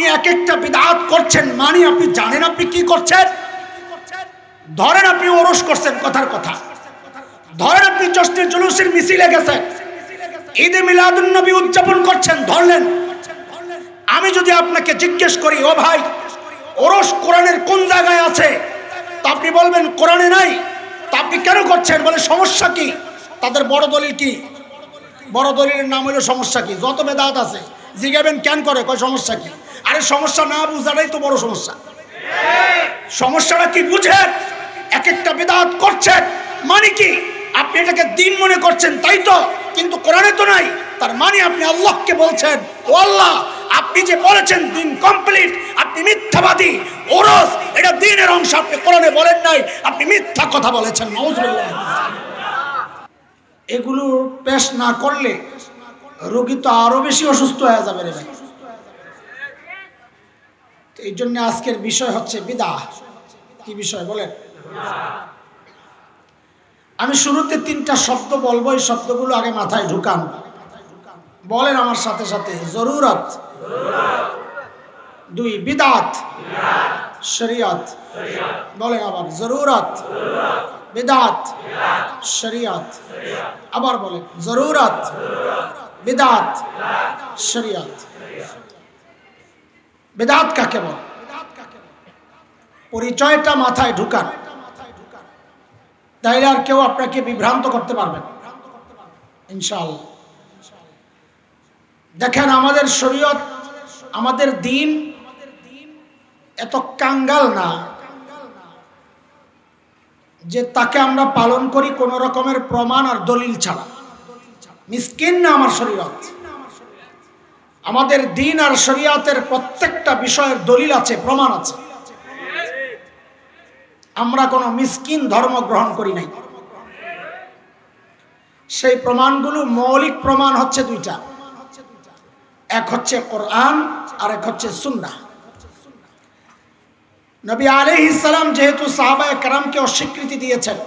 আপনি এক একটা বিদআত করছেন, মানে আপনি জানেন আপনি কি করছেন? ধরেন আপনি ওরস করছেন, কথার কথা, ধরেন আপনি জশ্নে জুলুসের মিছিলে গেছেন, ঈদে মিলাদুন নবী উদযাপন করছেন, ধরলেন। আমি যদি আপনাকে জিজ্ঞেস করি, ও ভাই, ওরস কোরআনের কোন জায়গায় আছে? তা আপনি বলবেন কোরআনে নাই। তা আপনি কেন করছেন? বলে সমস্যা কি? তাদের বড় দলিল কি? বড় দলিলের নাম হলো সমস্যা কি। যত বেদাত আছে জিজ্ঞাবেন কেন করে, কয় সমস্যা কি। আরে সমস্যা না বুঝাটাই তো বড় সমস্যা। সমস্যাটা কি বুঝেন? এক একটা বেদাত করছেন, মানে কি আপনি এটাকে দিন মনে করছেন, তাই তো, কিন্তু কোরআনে তো নাই। তার মানে আপনি আল্লাহকে বলছেন, ও আল্লাহ, আপনি যে বলেছেন দিন কমপ্লিট, আপনি মিথ্যাবাদী। ওরস এটা দিনের অংশ, আপনি কোরআনে বলেন নাই, আপনি মিথ্যা কথা বলেছেন। নাউজুবিল্লাহ। এগুলো পেশ না করলে রোগী তো আরো বেশি অসুস্থ হয়ে যাবে রে ভাই। এই জন্য আজকের বিষয় হচ্ছে বিদআত। কি বিষয় বলেন? আমি শুরুতে 3টা শব্দ বলবো, এই শব্দগুলো আগে মাথায় ঢুকান। বলেন আমার সাথে সাথে। জরুরত, 2 বিদআত, শরিয়ত। বলেন আবার। জরুরত, বিদআত, শরিয়ত। আবার বলেন। জরুরত, বিদআত, শরিয়ত। বিদআত কাকে বলে? পরিচয়টা মাথায় ঢুকান, তাইলে আর কেউ আপনাকে বিভ্রান্ত করতে পারবে না ইনশাআল্লাহ। দেখেন, আমাদের শরীয়ত, আমাদের দিন এত কাঙ্গাল না যে তাকে আমরা পালন করি কোন রকমের প্রমাণ আর দলিল ছাড়া। মিসকিন না আমার শরীয়ত। আমাদের দিন আর শরীয়তের প্রত্যেকটা বিষয়ের দলিল আছে, প্রমাণ আছে। আমরা কোনো মিসকিন ধর্ম গ্রহণ করি নাই। সেই প্রমাণগুলো, মৌলিক প্রমাণ হচ্ছে 2টা। এক হচ্ছে কোরআন, আর এক হচ্ছে সুন্নাহ। নবী আলাইহিস সালাম যেহেতু সাহাবায়ে কেরামকে অস্বীকৃতি দিয়েছেন,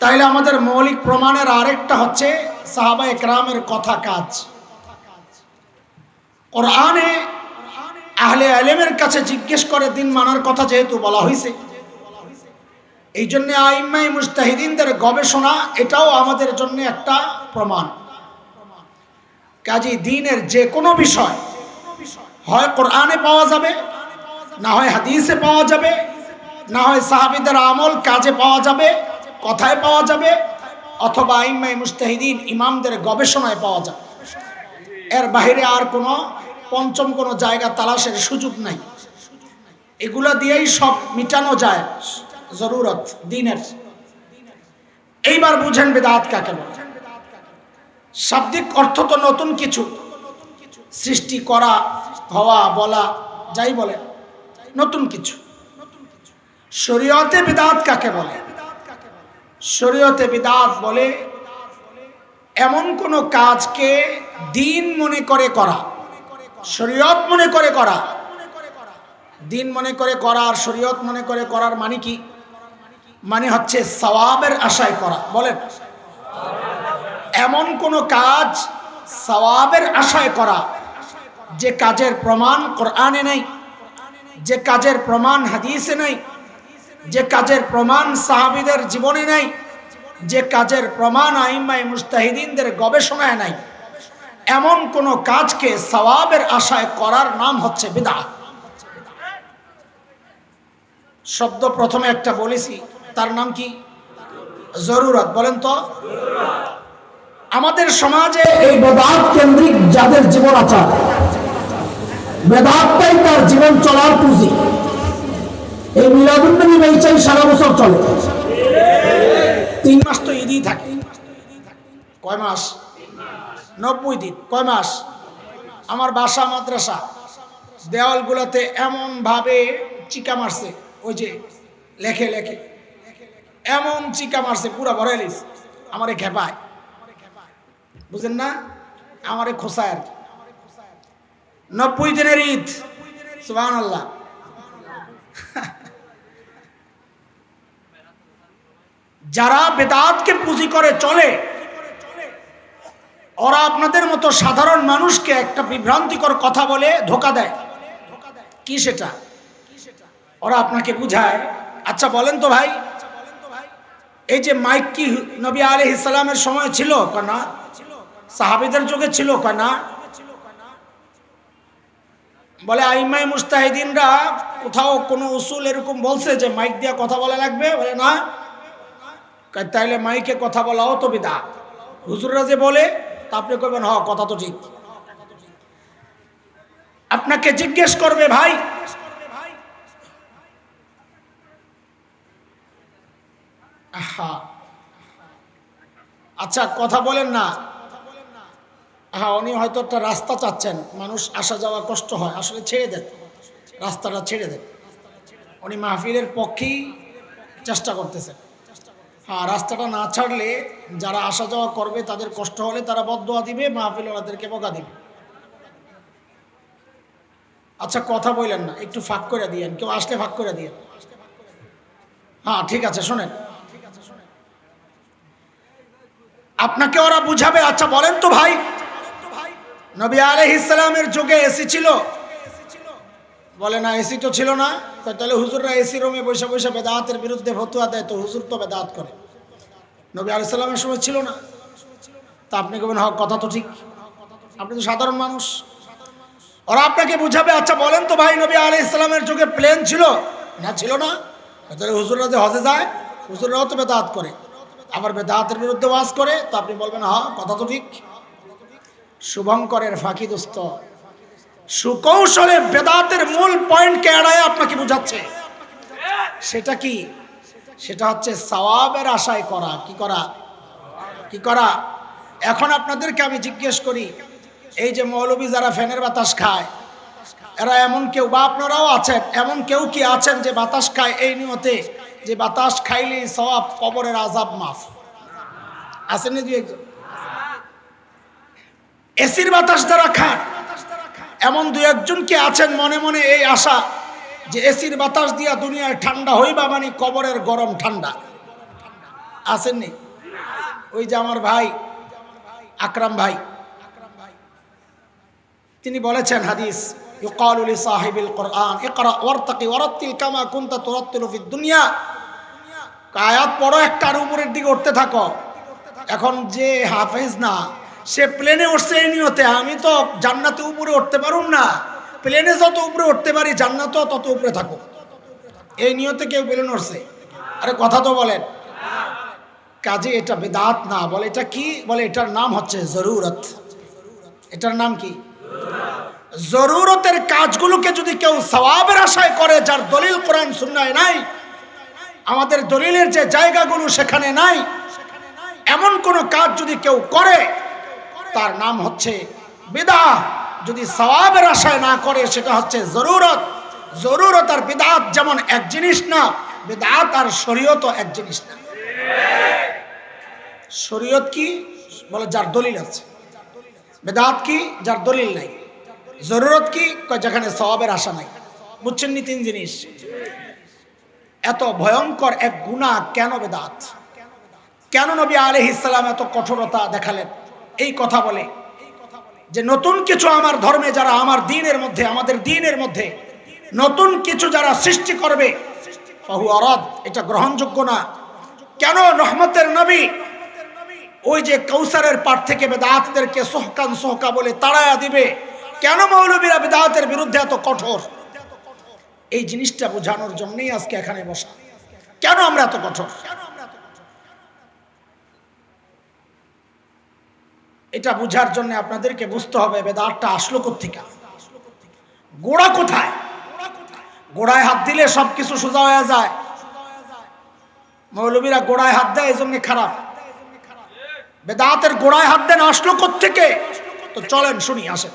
তাইলে আমাদের মৌলিক প্রমাণের আরেকটা হচ্ছে সাহাবায়ে কেরামের কথা, কাজ। কোরআনে আহলে ইলমের কাছে জিজ্ঞেস করে দিন মানার কথা যেহেতু বলা হয়েছে, এই জন্য আইম্মায়ে মুজতাহিদিনদের গবেষণা, এটাও আমাদের জন্য একটা প্রমাণ। কাজী দিনের যে কোনো বিষয় হয় কোরআনে পাওয়া যাবে, না হয় হাদিসে পাওয়া যাবে, না হয় সাহাবীদের আমল কাজে পাওয়া যাবে, কথায় পাওয়া যাবে, অথবা আইম্মায়ে মুজতাহিদিন ইমামদের গবেষণায় পাওয়া যাবে। এর বাইরে আর কোনো পঞ্চম কোনো জায়গা তালাশের সুযোগ নাই। এগুলা দিয়েই সব মিটানো যায় জরুরত দিনের। এইবার বুঝেন বিদআত কাকে বলে। শাব্দিক অর্থ তো নতুন কিছু, সৃষ্টি করা, হওয়া, বলা, যাই বলে, নতুন কিছু। শরীয়তে বিদআত কাকে বলে? শরীয়তে বিদআত বলে এমন কোন কাজকে দিন মনে করে করা, শরীয়ত মনে করে করা। দিন মনে করে করা আর শরীয়ত মনে করে করার মানে কি? মানে হচ্ছে সওয়াবের আশায় করা। বলেন, এমন কোন কাজ সওয়াবের আশায় করা যে কাজের প্রমাণ কোরআনে নাই, যে কাজের প্রমাণ হাদিসে নাই, যে কাজের প্রমাণ সাহাবীদের জীবনে নাই, যে কাজের প্রমাণ আইম্মায়ে মুজতাহিদিনদের গবেষণায় নাই, এমন কোন কাজকে সওয়াবের আশায় করার নাম হচ্ছে বিদআত। শব্দ প্রথমে একটা বলেছি, তার নাম কি? জরুরত। বলেন তো, আমাদের সমাজে এই বিদআত কেন্দ্রিক যাদের জীবন আচার, বিদআতটাই তার জীবন চলার পুঁজি। এই মিলাদুন নবী বেচাই সারা বছর চলে, 3 মাস তো ঈদই থাকে। কয় মাস? 90 দিন। কয় মাস? আমার বাসা মাদ্রাসা দেওয়ালগুলোতে এমন ভাবে চিকা মারছে, ওই যে লেখে লেখে এমন চিকা মারছে, পুরা ভরে লিস, আমারে খেপায়, বুঝেন না, আমারে খোসায়। 90 দিনের ঈদ, সুবহানাল্লাহ। যারা বিদআতকে পুঁজি করে চলে, ওরা আপনাদের মতো সাধারণ মানুষকে একটা বিভ্রান্তিকর কথা বলে ধোঁকা দেয়। কি সেটা? ওরা আপনাকে বুঝায়, আচ্ছা বলেন তো ভাই, এই যে মাইক কি নবী আলাইহিস সালামের সময় ছিল? না। সাহাবীদের যুগে ছিল? না। বলে আইমায়ে মুজতাহিদিনরা কোথাও কোনো উসুল এরকম বলছে যে মাইক দিয়ে কথা বলা লাগবে? বলে না। তাইলে মাইকে কথা বলাও তো বিদআত। হুজুররা যে বলে, তা আপনি কইবেন হ্যাঁ কথা তো ঠিক। আপনাকে জিজ্ঞেস করবে, ভাই আচ্ছা কথা বলেন না, হ্যাঁ উনি হয়তো একটা রাস্তা চাচ্ছেন, মানুষ আসা যাওয়া কষ্ট হয়, আসলে ছেড়ে দেন, রাস্তাটা ছেড়ে দেন। উনি মাহফিলের পক্ষেই চেষ্টা করতেছেন। হ্যাঁ, রাস্তাটা না ছাড়লে যারা আসা যাওয়া করবে তাদের কষ্ট হলে তারা বদদোয়া দিবে, মাহফিল ওনাদেরকে বকা দিবে। আচ্ছা কথা বললেন না, একটু ফাঁক করে দিয়েন, কেউ আসলে ফাঁক করে দিয়েন। হ্যাঁ ঠিক আছে, শোনেন, আপনাকে ওরা বুঝাবে। আচ্ছা বলেন তো ভাই, নবী আলাইহিস সালামের যুগে এসি ছিল? বলে না, এসি তো ছিল না। তাহলে হুজুররা এসি রুমে বসে বসে বেদাতের বিরুদ্ধে ফতোয়া দেয়, তো হুজুর তো বেদাত করে। নবী আলাইহিস সালামের সময় ছিল না। তা আপনি বলবেন হক, কথা তো ঠিক, আপনি তো সাধারণ মানুষ। ওরা আপনাকে বুঝাবে, আচ্ছা বলেন তো ভাই, নবী আলাইহিস সালামের যুগে প্লেন ছিল? না, ছিল না। তাহলে হুজুররা যে হজে যায়, হুজুররাও তো বেদাত করে, আবার বেদাতের বিরুদ্ধে ওয়াজ করে, তো আপনি বলবেন হ্যাঁ কথা তো ঠিক। শুভঙ্করের ফাঁকি দোস্ত সুকৌশলে বেদাতের মূল পয়েন্টকে এড়ায় আপনাকে বুঝাচ্ছে। সেটা কি? সেটা হচ্ছে সওয়াবের আশায় করা। কি করা? কি করা? এখন আপনাদেরকে আমি জিজ্ঞেস করি, এই যে মৌলবী যারা ফ্যানের বাতাস খায়, এরা এমন কেউ, বা আপনারাও আছেন, এমন কেউ কি আছেন যে বাতাস খায় এই নিয়তে যে বাতাস খাইলেই সওয়াব, কবরের আযাব মাফ? আছেন না দুই একজন? এসির বাতাস যারা খান, এমন দুই একজন কি আছেন মনে মনে এই আশা যে এসির বাতাস দিয়া দুনিয়ায় ঠান্ডা হইবা মানে কবরের গরম ঠান্ডা? আসেননি? ওই যে আমার ভাই আকরাম ভাই, তিনি বলেছেন হাদিস, ইউকালু লি সাহিবিল কুরআন ইকরা ওয়ারতাকি ওয়ারাত্তিল কামা কুনতা তুরাত্তিলু ফিদ দুনিয়া। আয়াত পড়ো, একটার উপরের দিকে উঠতে থাকো। এখন যে হাফেজ না, সে প্লেনে উঠছে এই নিয়তে আমি তো জান্নাতে উপরে উঠতে পারুম না, প্লেনে যত উপরে উঠতে পারি জান্নাতেও তত উপরে থাকো, এই নিয়তে কেউ প্লেন উঠছে। আরে কথা তো বলেন। কাজে এটা বিদআত না। বলে এটা কি? বলে এটার নাম হচ্ছে জরুরত। এটার নাম কি? জরুরতের কাজগুলোকে যদি কেউ সওয়াবের আশায় করে, যার দলিল কোরআন সুন্নায় নাই, আমাদের দলিলের যে জায়গাগুলো সেখানে নাই, এমন কোন কাজ যদি কেউ করে তার নাম হচ্ছে বিদআত। যদি সওয়াবের আশায় না করে সেটা হচ্ছে জরুরত। জরুরত আর বিদআত যেমন এক জিনিস না, বিদআত আর শরীয়তও এক জিনিস না। শরীয়ত কি? বলে যার দলিল আছে। বিদআত কি? যার দলিল নাই। জরুরত কি? যেখানে সওয়াবের আশা নাই। বুঝছেন নি? তিন জিনিস। এত ভয়ঙ্কর এক গুনাহ কেন বিদআত? কেন নবী আলাইহিস সালাম এত কঠোরতা দেখালেন এই কথা বলে যে নতুন কিছু আমার ধর্মে যারা, আমার দ্বীনের মধ্যে, আমাদের দ্বীনের মধ্যে নতুন কিছু যারা সৃষ্টি করবে, ফাহুয়া রাদ, এটা গ্রহণযোগ্য না। কেন রহমতের নবী ওই যে কাউসারের পাট থেকে বেদাতদেরকে সোহকান সোহকা বলে তাড়ায়া দিবে? কেন মৌলবীরা বেদাতের বিরুদ্ধে এত কঠোর? এই জিনিসটা বোঝানোর জন্যই আজকে এখানে বসা। কেন আমরা এত কঠোর? এটা বুঝার জন্য আপনাদেরকে বুঝতে হবে বেদাতটা আসলো কোত্থেকে, গোড়া কোথায়। গোড়ায় হাত দিলে সবকিছু সোজা হয়ে যায়। মৌলবীরা গোড়ায় হাত দেয়, এই জন্য খারাপ। বেদাতের গোড়ায় হাত দেন, আসলো কোত্থেকে? তো চলেন শুনি, আসেন।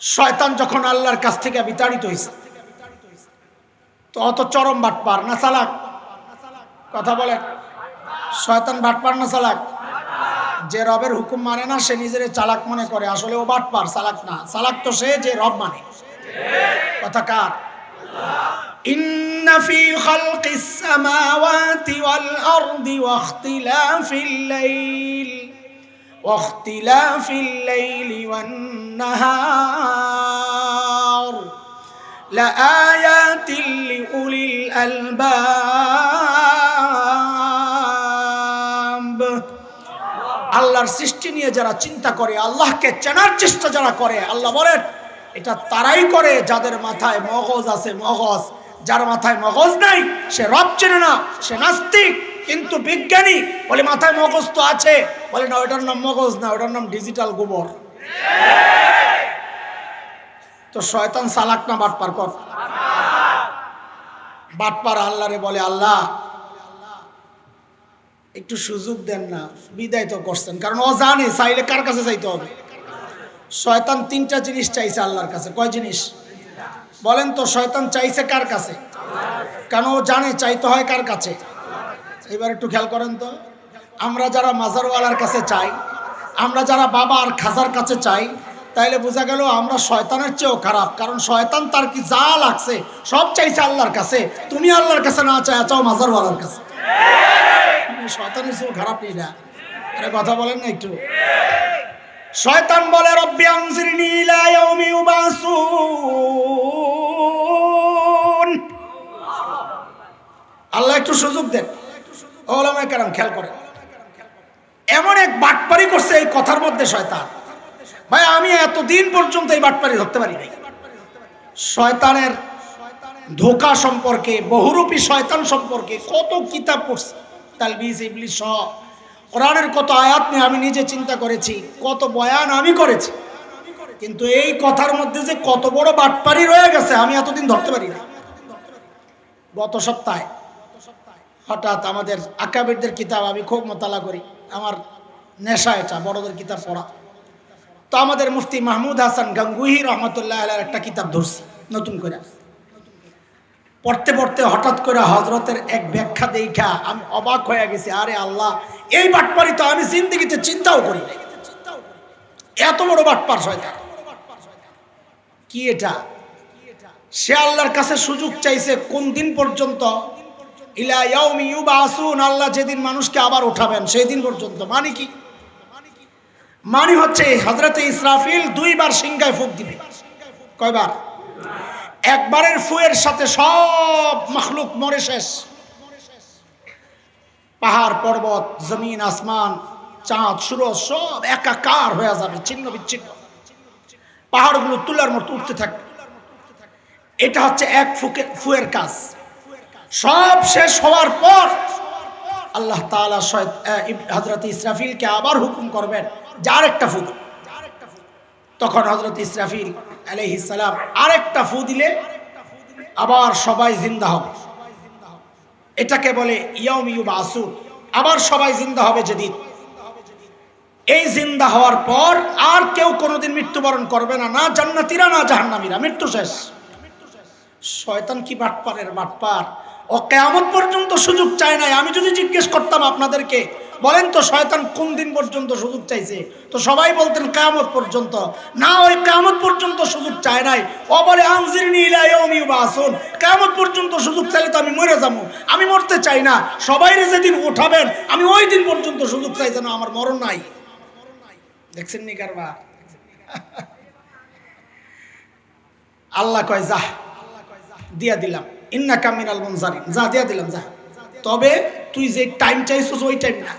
শয়তান যখন আল্লাহর কাছ থেকে বিতাড়িত হয়েছে, তো অত চরম বাটপার না চালাক? কথা বলেন, শয়তান বাটপার না চালাক? যে রবের হুকুম মানে না সে নিজের চালাক মনে করে, আসলে ও বাটপার, চালাক না। চালাক তো সে যে রব মানে। কথা কার? ইন্না ফি খালকিস সামাওয়াতি ওয়াল আরদি ওয়া ইখতিলাফিল লাইল ওয়াখতিলাফিল লাইলি ওয়ান নাহার লাআয়াতিল লিউলিল আলবাব। আল্লাহর সৃষ্টি নিয়ে যারা চিন্তা করে, আল্লাহকে চেনার চেষ্টা যারা করে, আল্লাহ বলেন এটা তারাই করে যাদের মাথায় মগজ আছে। মগজ, যার মাথায় মগজ নাই সে রব চেনে না, সে নাস্তিক। কিন্তু বিজ্ঞানী বলে মাথায় মগজ তো আছে, বলে না ওটার নাম মগজ না, ওটার নাম ডিজিটাল গোবর। তো শয়তান চালাক না বাটপার? কর বাটপার আল্লাহরে বলে আল্লাহ একটু সুযোগ দেন না, বিদায় তো করছেন। কারণ ও জানে চাইলে কার কাছে চাইতে হবে। শয়তান তিনটা জিনিস চাইছে আল্লাহর কাছে। কয় জিনিস বলেন তো? শয়তান চাইছে কার কাছে? কারণ ও জানে চাইতে হয় কার কাছে। এবার একটু খেয়াল করেন তো, আমরা যারা মাজারওয়ালার কাছে চাই, আমরা যারা বাবা আর খাজার কাছে চাই, তাইলে বোঝা গেল আমরা শয়তানের চেয়েও খারাপ। কারণ শয়তান তার কি যা লাগছে সব চাইছে আল্লাহর কাছে। তুমি আল্লাহর কাছে না চাও মাজারওয়ালার কাছে। শয়তানের চেয়েও খারাপ নেই না? আরে কথা বলেন না একটু। শয়তান বলে রব্বি আনজিরনি ইলা ইয়াউমি ইউবাসুন। আল্লাহ একটু সুযোগ দেন। ওলামায়ে কেরাম খেয়াল করে, এমন এক বাটপারি করছে এই কথার মধ্যে শয়তান। ভাই আমি এতদিন পর্যন্ত এই বাটপারি ধরতে পারি নাই। শয়তানের ধোঁকা সম্পর্কে, বহুরূপী শয়তান সম্পর্কে কত কিতাব পড়ছি, তালবিস ইবলিস সহ কোরআনের কত আয়াত নিয়ে আমি নিজে চিন্তা করেছি, কত বয়ান আমি করেছি। কিন্তু এই কথার মধ্যে যে কত বড় বাটপারি রয়ে গেছে আমি এতদিন ধরতে পারি না। গত সপ্তাহে হঠাৎ আমাদের আকাবিরদের কিতাব আমি খুব মোতালা করি, আমার নেশা এটা বড়দের কিতাব পড়া। তো আমাদের মুফতি মাহমুদ হাসান গাঙ্গুহি রহমতুল্লাহ আলাইহির একটা কিতাব ধরছি নতুন করে। পড়তে পড়তে হঠাৎ করে হজরতের এক ব্যাখ্যা দেখা আমি অবাক হয়ে গেছি। আরে আল্লাহ, এই বাটপারি তো আমি জিন্দেগিতে চিন্তাও করি নাই। এত বড় বাটপার শয়তান। কি এটা? সে আল্লাহর কাছে সুযোগ চাইছে কোন দিন পর্যন্ত? ইলা ইয়াউমি ইউবাসুন, আল্লাহ যেদিন মানুষকে আবার উঠাবেন সেই দিন পর্যন্ত। মানে কি? মানে হচ্ছে হযরতে ইসরাফিল দুইবার সিংহায় ফুঁক দিবে। কয়বার? একবারের ফুয়ের সাথে সব মাখলুক মরে শেষ। পাহাড় পর্বত, জমিন আসমান, চাঁদ সূরজ সব একাকার হয়ে যাবে, ছিন্ন বিচ্ছিন্ন। পাহাড়গুলো তুলার মতো উঠতে থাকবে। এটা হচ্ছে এক ফুয়ের কাজ। সব শেষ হওয়ার পর আল্লাহ তাআলা হযরত ইসরাফিলকে আবার হুকুম করবেন যে আরেকটা ফু। তখন হযরত ইসরাফিল আলাইহিস সালাম আরেকটা ফু দিলে আবার সবাই জিন্দা হবে। এটাকে বলে ইয়াউম ইউবাসুন, আবার সবাই জিন্দা হবে যেদিন। এই জিন্দা হওয়ার পর আর কেউ কোনোদিন মৃত্যুবরণ করবে না, না জান্নাতীরা না জাহান্নামীরা, মৃত্যু শেষ। শয়তান কি বাটপারের বাটপার! ও কিয়ামত পর্যন্ত সুযোগ চায় নাই। আমি যদি জিজ্ঞেস করতাম আপনাদেরকে, বলেন তো শয়তান কোন দিন পর্যন্ত সুযোগ চাইছে, তো সবাই বলতেন কিয়ামত পর্যন্ত। না, ওই কিয়ামত পর্যন্ত সুযোগ চায় নাই। ও বলে আনজিরনি ইলা ইয়াউমি ইউবাসুন, কিয়ামত পর্যন্ত সুযোগ চাইলে তো আমি মরে যাবো, আমি মরতে চাই না। সবাইরে যেদিন উঠাবেন আমি ওই দিন পর্যন্ত সুযোগ চাই, যেন আমার মরণ নাই। দেখছেন নি কারবার? আল্লাহ কয় যা দিয়া দিলাম, ইন্নাকা মিনাল মুনজারিন, যা দিয়া দিলাম যা। তবে তুই যে টাইম চাইছিস ওই টাইম না,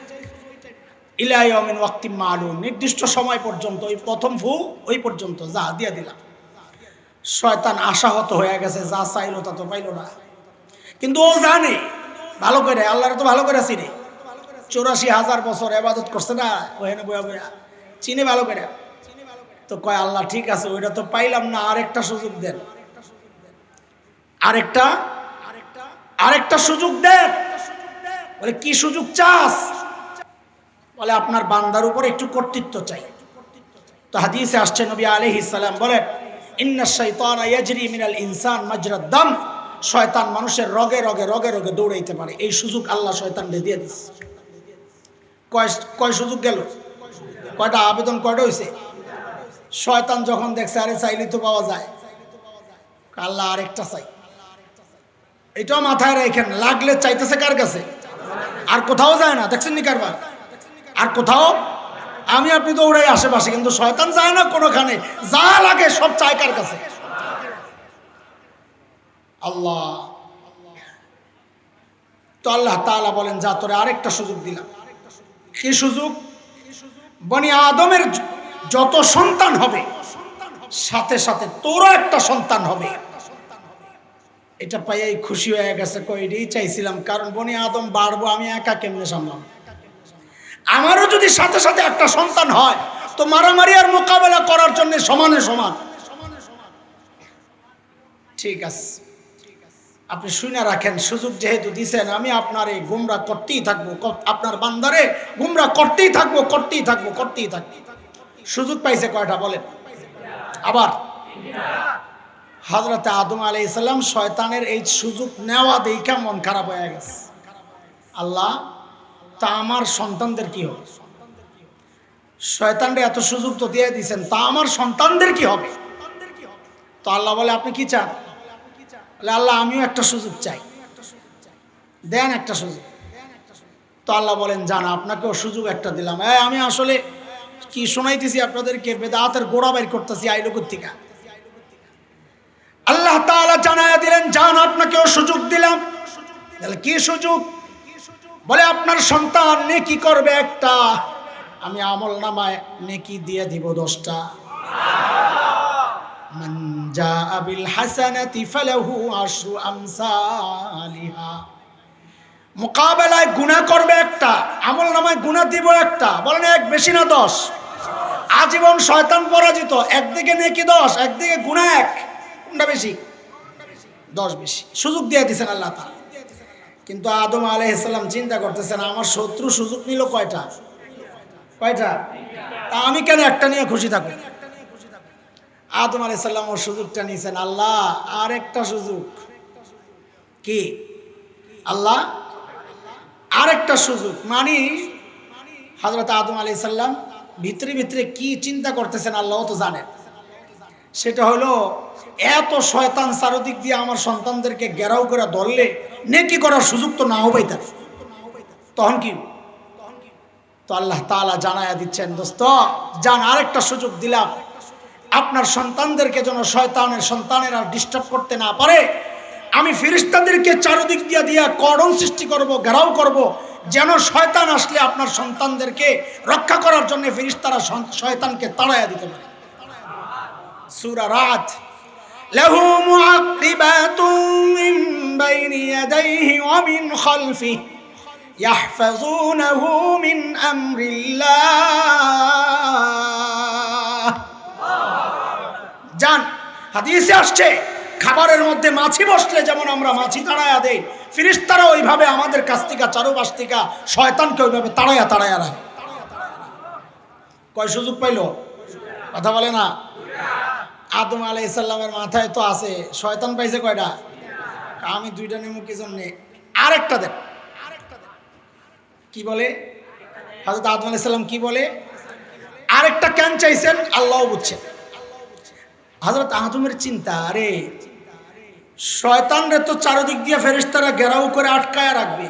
ইলা ইয়াউমিন ওয়াক্তিম মালুম, নির্দিষ্ট সময় পর্যন্ত, ওই প্রথম ফু ওই পর্যন্ত যা দিয়া দিলাম। শয়তান আশাহত হয়ে গেছে, যা চাইলো তা তো পাইলো না। কিন্তু ও জানে ভালো করে, আল্লাহর তো ভালো করে চিনে। 84,000 বছর ইবাদত করছে না ওখানে বয়া বয়া, চিনে ভালো করে। তো কয় আল্লাহ ঠিক আছে, ওইটা তো পাইলাম না, আরেকটা সুযোগ দেন, আরেকটা সুযোগ দেন। বলে কি সুযোগ চাস? বলে আপনার বান্দার উপর একটু কর্তৃত্ব চাই। তো হাদিসে আসছে নবী আলাইহিস সালাম বলেন, ইন্নাশ শাইতানা ইয়াজরি মিনাল ইনসান মাজরাদ দাম, শয়তান মানুষের রগে রগে রগে রগে দৌড়াইতে পারে। এই সুযোগ আল্লাহ শয়তানকে দিয়ে দিচ্ছে। কয় সুযোগ গেল? কয়টা আবেদন কয়টা হয়েছে? শয়তান যখন দেখছে আরে চাইলে তো পাওয়া যায়, আল্লাহ আরেকটা চাই। এটাও মাথায় রাখেন, লাগলে চাইতেছে কার কাছে? আর কোথাও যায় না। দেখছেন নি কারবার? আর কোথাও আমি আপনি তো ওরাই আশেপাশে, কিন্তু শয়তান যায় না কোনোখানে, যা লাগে সব চায় কার কাছে? আল্লাহ। তো আল্লাহ তাআলা বলেন, যা তোরে আরেকটা সুযোগ দিলাম। কি সুযোগ? বনি আদমের যত সন্তান হবে সাথে সাথে তোরও একটা সন্তান হবে। এটা পাইয়াই খুশি হয়ে গেছে, কইডি চাইছিলাম, কারণ বনি আদম বাড়বো, আমি একা কেমনে সামলাম? আমারও যদি সাথে সাথে একটা সন্তান হয় তো মারামারি আর মোকাবেলা করার জন্য সমানে সমান। ঠিক আছে, আপনি শুনে রাখেন, সুযোগ যেহেতু দিছেন, আমি আপনার এই গুমরা করতেই থাকবো, আপনার বান্দারে গুমরা করতেই থাকবো, করতেই থাকবো, করতেই থাকবো। সুযোগ পাইছে কয়টা বলেন? আবার হযরত আদম আলাইহিস সালাম শয়তানের এই সুযোগ নেওয়া দেখে মন খারাপ হয়ে গেছে। আল্লাহ, তা আমার সন্তানদের কি হবে? শয়তানরে এত সুযোগ তো দিয়ে দিয়েছেন, তা আমার সন্তানদের কি হবে? তো আল্লাহ বলে, আপনি কি চান? আল্লাহ, আমিও একটা সুযোগ চাই, দেন একটা সুযোগ। তো আল্লাহ বলেন, জানা, আপনাকেও সুযোগ একটা দিলাম। আমি আসলে কি শোনাইতেছি আপনাদেরকে, বেদাতের গোড়া বাইর করতেছি আইলকুর থেকে। আল্লাহ তাআলা জানায়া দিলেন, জান, আপনাকেও সুযোগ দিলাম। তাহলে কি সুযোগ? বলে, আপনার সন্তান নেকি করবে একটা, আমি আমল নামায় নেকি দিয়ে দিব 10টা। মান জাআ বিল হাসানাতি ফালাহু আশরু আমসালিহা। মোকাবেলায় গুনাহ করবে একটা, আমল নামায় গুনাহ দিব একটা। বলেন, এক বেশি না 10? আজীবন শয়তান পরাজিত, একদিকে নেকি 10, একদিকে গুনাহ 1, কোনটা বেশি? 10 বেশি। সুযোগ দিয়ে দিয়েছেন আল্লাহ তাআলা। কিন্তু আদম আলাইহিস সালাম চিন্তা করতেছেন, আমার শত্রু সুযোগ নিল কয়টা? কয়টা? তা আমি কেন একটা নিয়ে খুশি থাকব? আদম আলাইহিস সালাম ওর সুযোগটা নিয়েছেন। আল্লাহ, আর একটা সুযোগ। কি? আল্লাহ, আরেকটা সুযোগ মানে হযরত আদম আলাইহিস সালাম ভিতরে ভিতরে কি চিন্তা করতেছেন আল্লাহ তো জানেন। সেটা হলো, এত শয়তান চারদিক দিয়ে আমার সন্তানদেরকে ঘেরাও করে ধরলে নেকি করার সুযোগ তো নাও পাইতাম, তখন কি? তো আল্লাহ তাআলা জানায়া দিচ্ছেন, দোস্ত জান, আরেকটা সুযোগ দিলাম, আপনার সন্তানদেরকে যেন শয়তানের সন্তানেরা ডিস্টার্ব করতে না পারে, আমি ফেরেশতাদেরকে চারদিক দিয়ে দিয়া কর্ডন সৃষ্টি করব, ঘেরাও করব, যেন শয়তান আসলে আপনার সন্তানদেরকে রক্ষা করার জন্য ফেরেশতারা শয়তানকে তাড়াইয়া দিতে পারে। সূরা রাত। লাহু মুআক্কিবাতুম মিন বাইনি ইয়াদাইহি ওয়া মিন খালফিহি ইয়াহফাযুনাহু মিন আমরিল্লাহ। জান, হাদিসে আসছে, খাবারের মধ্যে মাছি বসলে যেমন আমরা মাছি তাড়াইয়া দেই, ফেরেশতারা ওইভাবে আমাদের কাছ থেকে চারপাশ থেকে শয়তানকে ওইভাবে তাড়াইয়া তাড়াইয়া রাখে। কয় সুযোগ পাইল? কথা বলে না। আদম আলাইহিস সালামের মাথায় তো আছে, শয়তান পাইছে কয়টা? আমি 2টা নেব, কি জন্য? আরেকটা দেন। কি বলে হযরত আদম আলাইহিস সালাম? কি বলে? আরেকটা কেন চাইছেন আল্লাহও বুঝছেন। হযরত আদমের চিন্তা, আরে শয়তানরে তো চারদিক দিয়ে ফেরেশতারা ঘেরাও করে আটকায় রাখবে,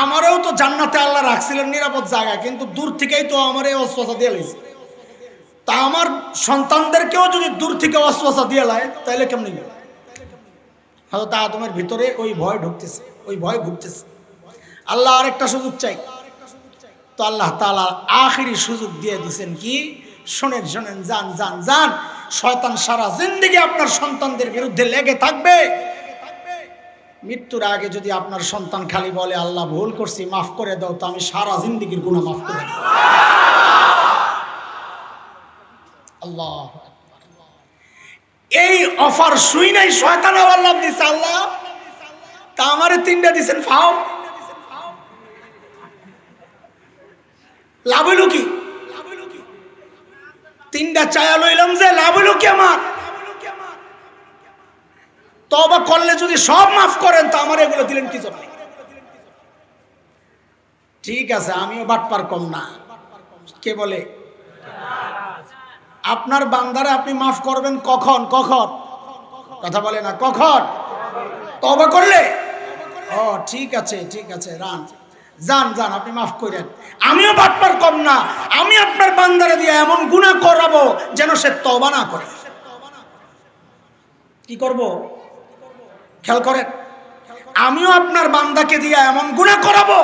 আমারও তো জান্নাতে আল্লাহ রাখছিলেন নিরাপদ জায়গায়, কিন্তু দূর থেকেই তো আমারে ওয়াসওয়াসা দিয়ে লাইছে। তা আমার সন্তানদেরকেও যদি দূর থেকে ওয়াসওয়াসা দিয়ে লায়, তাহলে কেমনে গেল? হযরত আদমের ভিতরে ওই ভয় ঢুকতেছে, ওই ভয় ঘুরতেছে। আল্লাহ আরেকটা সুযোগ চাই। তো আল্লাহ তাআলা আখেরি সুযোগ দিয়ে দিয়েছেন। কি? শোনেন শোনেন, জান জান জান, শয়তান সারা জিন্দেগি আপনার সন্তানদের বিরুদ্ধে লেগে থাকবে। মৃত্যুর আগে যদি আপনার সন্তান খালি বলে, আল্লাহ ভুল করছি, মাফ করে দাও, তো আমি সারা জিন্দেগির গুনাহ মাফ করে দেব। আল্লাহ, এই অফার শুই নাই শয়তান আবার লাভ দিছে। আল্লাহ, তা আমারে 3টা দিছেন, ফাও লাভ হইল কি? 3টা চায়া লইলাম যে লাভ হইল কি আমার? তওবা করলে যদি সব মাফ করেন, তো আমার এগুলো দিলেন কি জন্য? ঠিক আছে, আমিও বাটপার কম না। কে বলে? আপনার বান্দারে আপনি মাফ করবেন কখন? কখন? কথা বলে না, কখন? তওবা করলে। ও ঠিক আছে, ঠিক আছে, রান। যান যান, আপনি মাফ করেন, আমিও বাটপার কম না, আমি আপনার বান্দারে দিয়ে এমন গুনাহ করাবো যেন সে তওবা না করে। কি করব? খেয়াল করেন, আমিও আপনার বান্দাকে দিয়ে এমন গুনাহ করাবো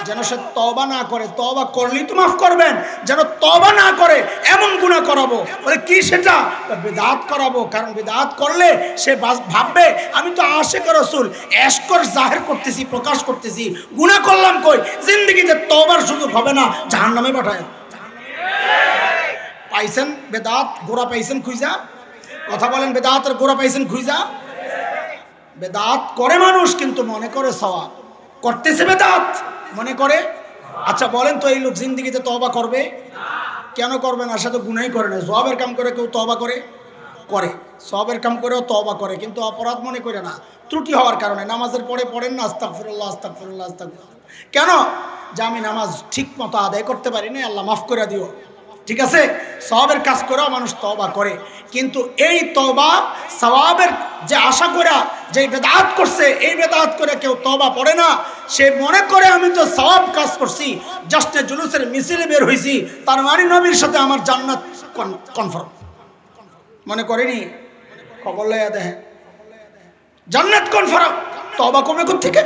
যেন সে তওবা না করে। তওবা করলেই তো মাফ করবেন, যেন তওবা না করে এমন গুনাহ করাবো। বলে কি সেটা? বিদআত করাবো, কারণ বিদআত করলে সে ভাববে আমি তো আশিক রাসূল, এশকর জাহির করতেছি, প্রকাশ করতেছি, গুনাহ করলাম কই, জিন্দেগিতে তওবার সুযোগ হবে না, জাহান্নামে পাঠায়। পাইছেন বিদআত গোড়া পাইছেন খুঁজা? কথা বলেন, বিদআতের গোড়া পাইছেন খুঁজা? বেদাত করে মানুষ কিন্তু মনে করে সওয়াব করতেছে, বেদাত মনে করে। আচ্ছা বলেন তো, এই লোক জিন্দেগিতে তওবা করবে? কেন করবে না? সে তো গুনাহই করে না। সওয়াবের কাম করে কেউ তওবা করে? করে। সওয়াবের কাম করেও তওবা করে, কিন্তু অপরাধ মনে করে না, ত্রুটি হওয়ার কারণে। নামাজের পরে পড়েন না আস্তাগফিরুল্লাহ আস্তাগফিরুল্লাহ আস্তাগফিরুল্লাহ, কেন? যে আমি নামাজ ঠিক মতো আদায় করতে পারি না, আল্লাহ মাফ করে দিও। ঠিক আছে, সওয়াবের কাজ করেও মানুষ তওবা করে, কিন্তু এই তওবা সওয়াবের যে আশা করে যে বেদাত করছে, এই বেদাত করে কেউ তওবা পড়ে না। সে মনে করে আমি তো সওয়াব কাজ করছি, জাস্টে জুলুসের মিছিলে বের হইছি, তার মানে নবীর সাথে আমার জান্নাত কনফার্ম। মনে করেনি? খবর লইয়া দেখেন, জান্নাত কনফার্ম। তওবা করবে কোত্থেকে?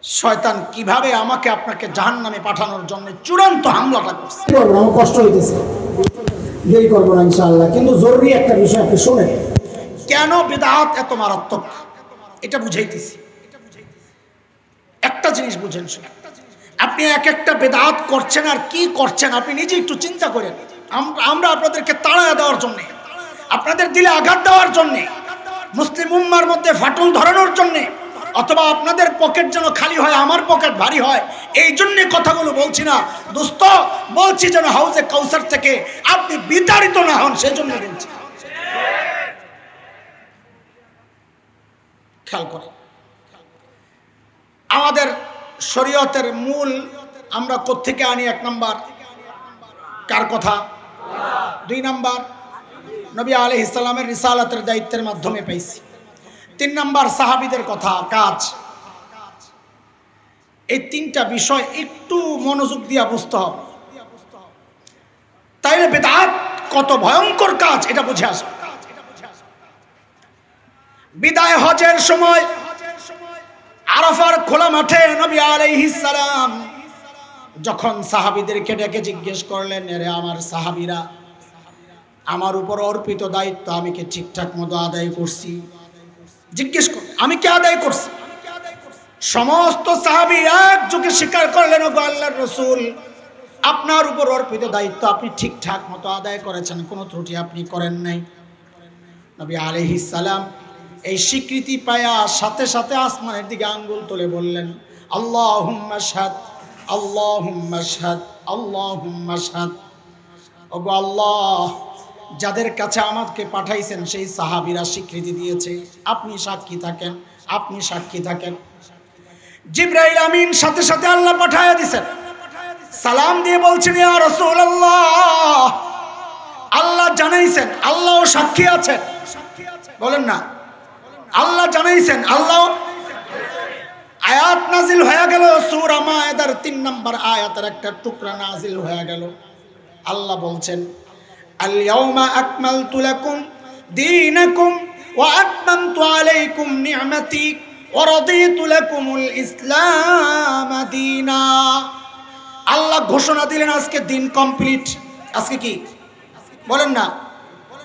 শয়তান কিভাবে আমাকে আপনাকে জাহান্নামে পাঠানোর জন্য চূড়ান্ত হামলাটা করছে। আমার কষ্ট হইতেছে, দেরি করবো না ইনশাআল্লাহ, কিন্তু জরুরি একটা বিষয় আপনি শোনেন। কেন বিদআত এত মারাত্মক এটা বুঝাইতেছি। একটা জিনিস বুঝেন, আপনি এক একটা বিদআত করছেন আর কি করছেন আপনি নিজে একটু চিন্তা করেন। আমরা আপনাদেরকে তাড়া দেওয়ার জন্য, আপনাদের দিলে আঘাত দেওয়ার জন্য, মুসলিম উম্মার মধ্যে ফাটল ধরানোর জন্য, অথবা আপনাদের পকেট যেন খালি হয়, আমার পকেট ভারী হয়, এই জন্য কথাগুলো বলছি না দোস্ত, বলছি যেন হাউজে কাউসার থেকে আপনি বিতাড়িত না হন, সেজন্য বলছি। খেয়াল করে, আমাদের শরীয়তের মূল আমরা কোত্থেকে আনি? এক নাম্বার কার কথা? 2 নাম্বার নবী আলাইহিস সালামের রিসালাতের দায়িত্বের মাধ্যমে পাইছি। 3 নাম্বার সাহাবীদের কথা, কাজ। এই 3টা বিষয় একটু মনোযোগ দিয়ে বুঝতে হবে, তাইলে বিদআত কত ভয়ঙ্কর কাজ এটা বুঝে আসবে। বিদায় হজের সময় আরাফার খোলা মাঠে নবী আলাইহিস সালাম যখন সাহাবীদেরকে ডেকে জিজ্ঞেস করলেন, আরে আমার সাহাবীরা, আমার উপর অর্পিত দায়িত্ব আমি কি ঠিকঠাক মতো আদায় করছি? জিজ্ঞেস কর, আমি কি আদায় করছি? সমস্ত সাহাবী একযোগে স্বীকার করলেন, ওগো আল্লাহর রাসূল, আপনার উপর অর্পিত দায়িত্ব আপনি ঠিকঠাক মতো আদায় করেছেন, কোনো ত্রুটি আপনি করেন নাই। নবী আলাইহিস সালাম এই স্বীকৃতি পায়া সাথে সাথে আসমানের দিকে আঙ্গুল তুলে বললেন, আল্লাহুম্মা শাহাদ, আল্লাহুম্মা শাহাদ, আল্লাহুম্মা শাহাদ। ওগো আল্লাহ, যাদের কাছে আমাকে পাঠাইছেন সেই সাহাবীরা স্বীকৃতি দিয়েছে, আপনি সাক্ষী থাকেন, আপনি সাক্ষী থাকেন। জিবরাইল আমিন সাথে সাথে আল্লাহ পাঠায়া দিয়েছেন, সালাম দিয়ে বলছেন, ইয়া রাসূলুল্লাহ, আল্লাহ জানাইছেন, আল্লাহও সাক্ষী আছেন। বলেন না, আল্লাহ জানাইছেন, আল্লাহ। আয়াত নাজিল হয়ে গেল, সূরা মায়েদার 3 নম্বর আয়াতের একটা টুকরা নাজিল হয়ে গেল। আল্লাহ বলছেন, আল ইয়াউমা আকমালতু লাকুম দীনাকুম ওয়া আতমামতু আলাইকুম নি'মাতি ওয়া রাদিতু লাকুমুল ইসলাম দীনা। আল্লাহ ঘোষণা দিলেন আজকে দিন কমপ্লিট। আজকে কি বলেন না,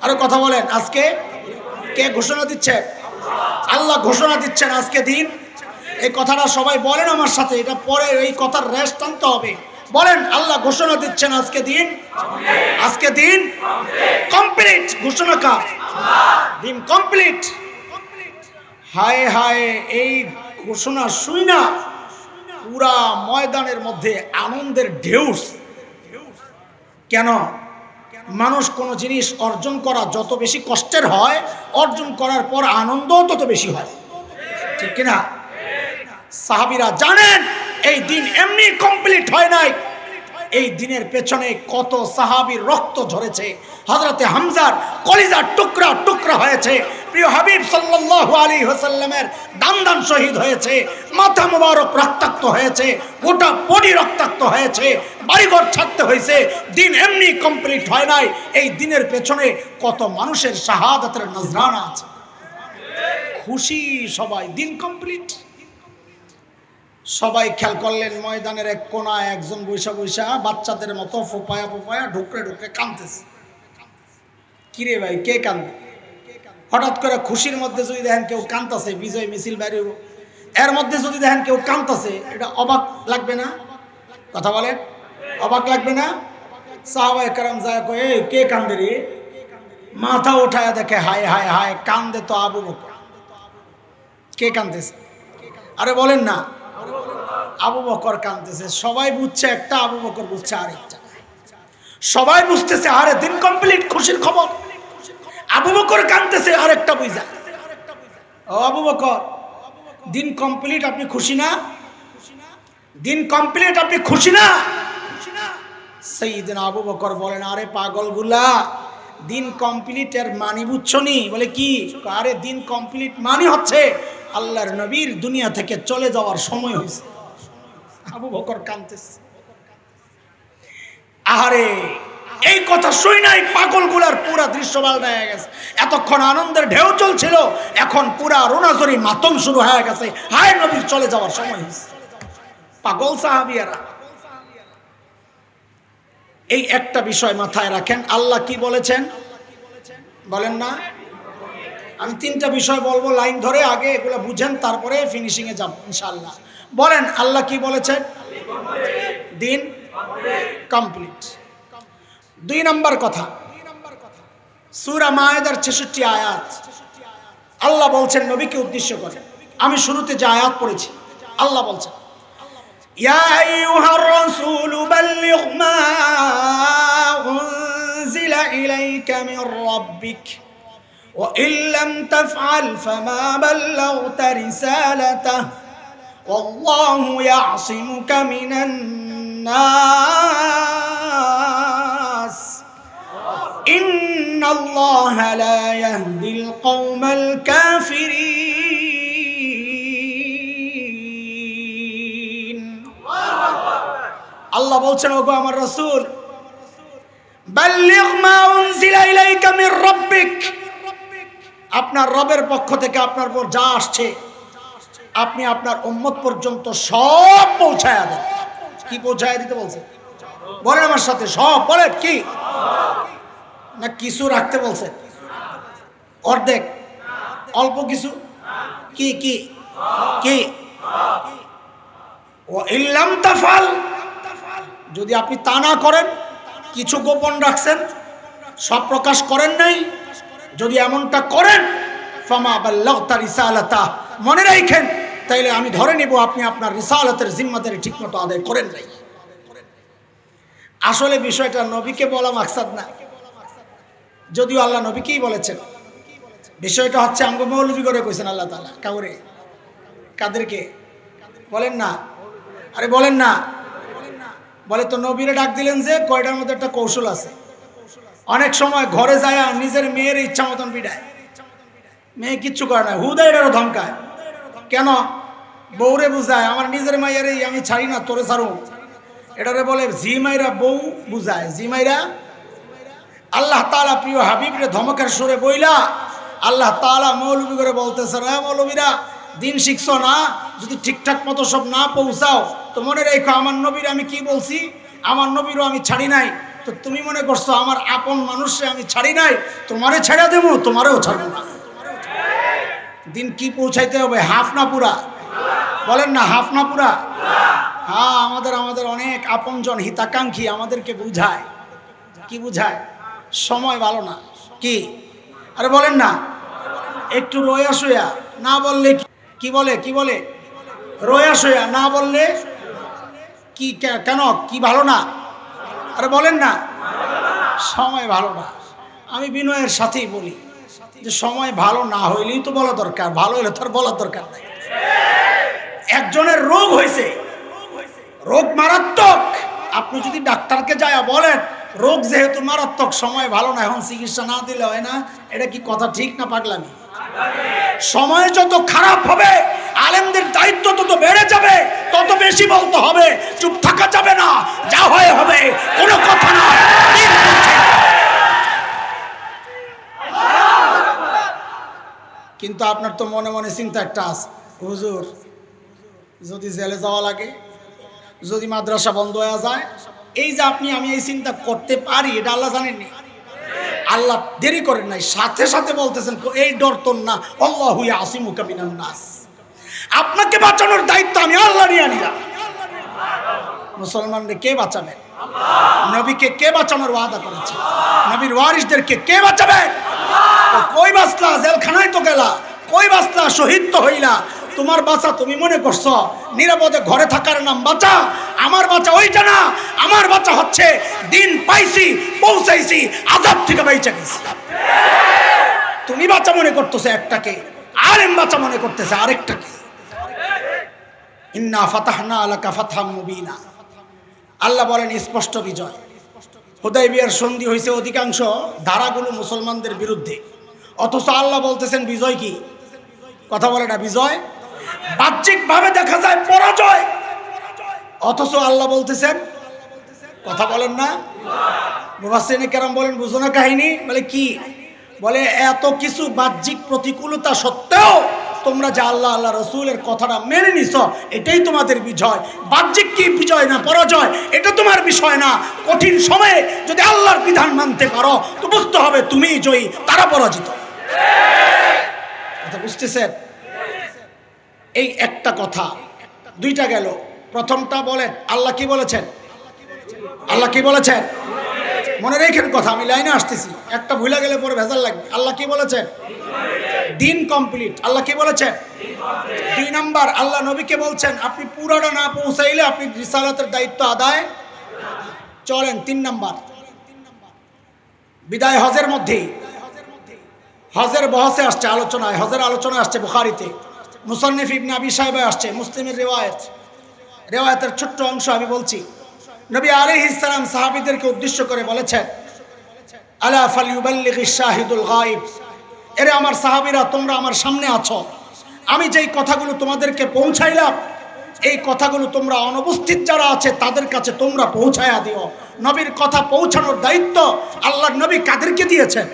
আরো কথা বলেন, আজকে কে ঘোষণা দিচ্ছে? আল্লাহ ঘোষণা দিচ্ছেন আজকে দিন। এই কথাটা সবাই বলেন আমার সাথে, এটা পরে এই কথার রেশ টানতে হবে। বলেন, আল্লাহ ঘোষণা দিচ্ছেন আজকে দিন, আজকে দিন কমপ্লিট। ঘোষণা কার? দিন কমপ্লিট। হায় হায়, এই ঘোষণা শুই না পুরা ময়দানের মধ্যে আনন্দের ঢেউ। কেন? মানুষ কোনো জিনিস অর্জন করা যত বেশি কষ্টের হয়, অর্জন করার পর আনন্দও তত বেশি হয়, ঠিক কিনা? সাহাবীরা জানেন এই দিন এমনি কমপ্লিট হয় নাই, এই দিনের পেছনে কত সাহাবীর রক্ত ঝরেছে, হযরতে হামজার কলিজার টুকরা টুকরা হয়েছে, প্রিয় হাবিব সাল্লাল্লাহু আলাইহি ওয়াসাল্লামের দান শহীদ হয়েছে, মাথা মোবারক রক্তাক্ত হয়েছে, গোটা বডি রক্তাক্ত হয়েছে, বাড়িঘর ছাড়তে হয়েছে। দিন এমনি কমপ্লিট হয় নাই, এই দিনের পেছনে কত মানুষের শাহাদাতের নজরানা আছে। খুশি সবাই, দিন কমপ্লিট। সবাই খেয়াল করলেন ময়দানের এক কোনায় একজন বৈশা বৈশা বাচ্চাদের মতো ফোপায়া ফোপায়া ঢুকরে ঢুকরে কাঁদতেছে। কিরে ভাই, কে কান্দে? হঠাৎ করে খুশির মধ্যে যদি দেখেন কেউ কাঁদতেছে, বিজয় মিছিল বাইরে, এর মধ্যে যদি দেখেন কেউ কাঁদতেছে, এটা অবাক লাগবে না? কথা বলেন, অবাক লাগবে না? সাহাবায়ে কেরাম যায় কয়ে, কে কান্দে রে? মাথা উঠায় দেখে, হায় হায় হায়, কান্দে তো আবু বকর। কে কান্দতেছে? আরে বলেন না, আবু বকর কাঁদতেছে। সবাই বুঝছে একটা, আবু বকর বুঝছে আরেকটা। সবাই বুঝতেছে আরে দিন কমপ্লিট, খুশির খবর। আবু বকর কাঁদতেছে আরেকটা বুঝা, ও আবু বকর দিন কমপ্লিট, আপনি খুশি না? দিন কমপ্লিট, আপনি খুশি না? সাইয়েদনা আবু বকর বলেন, আরে পাগলগুলা, দিন কমপ্লিট এর মানি বুঝছো নি? বলে কি? আরে দিন কমপ্লিট মানি হচ্ছে আল্লাহর নবীর দুনিয়া থেকে চলে যাওয়ার সময় হয়েছে। আবু বকর কাঁদতেছে। আরে এই কথা শুই নাই, পাগলগুলার পুরা দৃশ্য পাল্টায় গেছে। এতক্ষণ আনন্দের ঢেউ চলছিল, এখন পুরা রোনাজরি মাতম শুরু হয়ে গেছে। হায়, নবীর চলে যাওয়ার সময় হয়েছে। পাগল সাহাবিয়ারা। এই একটা বিষয় মাথায় রাখেন, আল্লাহ কি বলেছেন বলেন না? আমি তিনটা বিষয় বলবো লাইন ধরে, আগে এগুলো বুঝেন, তারপরে ফিনিশিং এ যাব ইনশাআল্লাহ। বলেন আল্লাহ কি বলেছেন? দিন কমপ্লিট। 2 নম্বর কথা, সূরা মায়েদার 66 আয়াত। আল্লাহ বলছেন নবীকে উদ্দেশ্য করে, আমি শুরুতে যে আয়াত পড়েছি, আল্লাহ বলছেন, ইয়া আইয়ুহার রাসূল বাল্লিগ মা উনজিলা ইলাইকা মির রাব্বিক وإن لم تفعل فما بلغت رسالته والله يعصمك من الناس إن الله لا يهدي القوم الكافرين الله বলছেন, ওগো আমার রাসূল, বাল্লিগ মা উনজিলা ইলাইকা মির রাব্বিক, আপনার রবের পক্ষ থেকে আপনার উপর যা আসছে আপনি আপনার উম্মত পর্যন্ত সব পৌঁছায়া দেন। কি পৌঁছায়া দিতে বলছে? বলেন আমার সাথে, সব। বলেন কি? না কিছু রাখতে বলছে? অর্ধেক, অল্প কিছু? কি কি কি? ও ইল্লাম তাফাল, যদি আপনি তা না করেন, কিছু গোপন রাখছেন, সব প্রকাশ করেন নাই, যদি এমনটা করেন, ফামা বাল্লাগতা রিসালাতা, মনে রাখেন তাইলে আমি ধরে নিব আপনি আপনার রিসালাতের জিম্মাদারি ঠিকমতো আদায় করেন নাই। আসলে বিষয়টা নবীকে বলা মাকসাদ না, যদিও আল্লাহ নবীকেই বলেছেন। বিষয়টা হচ্ছে আমগো মৌলবী করে কইছেন আল্লাহ তাআলা। কাউরে? কাদেরকে? বলেন না, আরে বলেন না। বলে তো নবীরে ডাক দিলেন যে, কয়টার মধ্যে একটা কৌশল আছে। অনেক সময় ঘরে যায় নিজের মেয়ের ইচ্ছা মতন বিড়ায়, মেয়ে কিচ্ছু করে না, হুদাইরারও ধমকায়। কেন? বউরে বুঝায়, আমার নিজের মাইয়ারে আমি ছাড়ি না, তোরে ছাড়ো। এটারে বলে জি মাইরা বউ বুঝায়, জি মাইরা। আল্লাহ তাআলা প্রিয় হাবিবরে ধমকের সুরে বইলা আল্লাহ তাআলা মৌলবী করে বলতেছে, না মৌলবীরা, দিন শিখছো না, যদি ঠিকঠাক মতো সব না পৌঁছাও তো মনে রেখো আমার নবীর আমি কি বলছি, আমার নবীরও আমি ছাড়ি নাই। তো তুমি মনে করছো আমার আপন মানুষে আমি ছাড়ি নাই, তোমারে ছেড়ে দেবো, তোমারেও ছাড়বো না। দিন কি পৌঁছাইতে হবে? হাফ না পুরা? বলেন না, হাফ না পুরা? হ্যাঁ, আমাদের অনেক আপনজন হিতাকাঙ্ক্ষী আমাদেরকে বুঝায়। কি বুঝায়? সময় ভালো না। কি? আরে বলেন না, একটু রোয়া শোয়া না বললে কি বলে? কি বলে? রোয়া শোয়া না বললে কি? কেন? কি ভালো না? আরে বলেন না, সময় ভালো না। আমি বিনয়ের সাথেই বলি যে সময় ভালো না হইলেই তো বলা দরকার, ভালো হলে তো আর বলার দরকার নাই। একজনের রোগ হয়েছে, রোগ মারাত্মক, আপনি যদি ডাক্তারকে যায় বলেন রোগ যেহেতু মারাত্মক, সময় ভালো না, এখন চিকিৎসা না দিলে হয় না। এটা কি কথা ঠিক না পাগলামি? সময় যত খারাপ হবে আলেমদের দায়িত্ব তত বেড়ে যাবে, তত বেশি বলতে হবে, চুপ থাকা যাবে না, যা হয় হবে, কোনো কথা না। কিন্তু আপনার তো মনে মনে চিন্তা একটা আছে, হুজুর যদি জেলে যাওয়া লাগে, যদি মাদ্রাসা বন্ধ হয়ে যায়, এই যে আপনি আমি এই চিন্তা করতে পারি, এটা আল্লাহ জানেননি? আল্লাহ দেরি করেন নাই, সাথে সাথে বলতেছেন এই ডর তোর না, আল্লাহু ইয়াসিমুকা মিনান নাস। আপনাকে বাঁচানোর দায়িত্ব আমি আল্লাহ নিয়ে নিলাম। মুসলমানদের কে বাঁচাবে? নবীকে কে বাঁচানোর ওয়াদা করেছে? নবীর ওয়ারিসদেরকে কে বাঁচাবে? কই বাঁচলা? জেলখানায় তো গেলা, কই বাঁচলা? শহীদ তো হইলা। তোমার বাঁচা তুমি মনে করছো নিরাপদে ঘরে থাকার নাম বাঁচা? আমার বাঁচা ওইটা না, আমার বাঁচা হচ্ছে দিন পাইছি, পৌঁছাইছি, আযাব থেকে বাইচা গেছি। তুমি বাঁচা মনে করতেছো একটাকে, আলেম বাঁচা মনে করতেছে আরেকটাকে। ইন্না ফাতাহনা লাকা ফাতহাম মুবিনা। আল্লাহ বলেন স্পষ্ট বিজয়। হুদায়বিয়ার সন্ধি হয়েছে অধিকাংশ ধারাগুলো মুসলমানদের বিরুদ্ধে, অথচ আল্লাহ বলতেছেন বিজয় কি? কথা বলে না, বিজয় বাহ্যিক ভাবে দেখা যায় পরাজয়, অথচ আল্লাহ বলতেছেন, কথা বলেন না? মুফাসসিরিনে কেরাম বলেন বুঝো না কাহিনী? বলে কি? বলে এত কিছু বাহ্যিক প্রতিকূলতা সত্ত্বেও তোমরা যে আল্লাহ আল্লাহ রসুলের কথাটা মেনে নিছ, এটাই তোমাদের বিজয়। বাহ্যিক কি বিজয় না পরাজয়, এটা তোমার বিষয় না। কঠিন সময়ে যদি আল্লাহর বিধান মানতে পারো তো বুঝতে হবে তুমিই জয়ী, তারা পরাজিত। কথা বুঝতেছেন? এই একটা কথা, দুইটা গেল। প্রথমটা বলেন আল্লাহ কি বলেছেন? আল্লাহ কি বলেছেন? মনে রেখেন কথা, আমি লাইনে আসতেছি, একটা ভুলে গেলে পরে ভেজাল লাগবে। আল্লাহ কি বলেছেন? দিন কমপ্লিট। আল্লাহ কি বলেছেন? 2 নাম্বার, আল্লাহ নবীকে বলছেন আপনি পুরাটা না পৌঁছাইলে আপনি রিসালাতের দায়িত্ব আদায় চলেন। 3 নাম্বার, বিদায় হজের মধ্যেই, হজের বহসে আসছে আলোচনায়, হজের আলোচনায় আসছে বুখারীতে, মুসান্নিফ ইবনে আবি শাইবা আসছে, মুসলিমের রেওয়ায়েতের ছোট্ট অংশ আমি বলছি। নবী আলাইহিস সালাম সাহাবীদেরকে উদ্দেশ্য করে বলেছেন, আলা ফালইউবাল্লিগিশ শাহিদুল গায়ব। এরে আমার সাহাবীরা, তোমরা আমার সামনে আছো, আমি যেই কথাগুলো তোমাদেরকে পৌঁছাইলাম এই কথাগুলো তোমরা অনুপস্থিত যারা আছে তাদের কাছে তোমরা পৌঁছায়া দিও। নবীর কথা পৌঁছানোর দায়িত্ব আল্লাহর নবী কাদেরকে দিয়েছেন?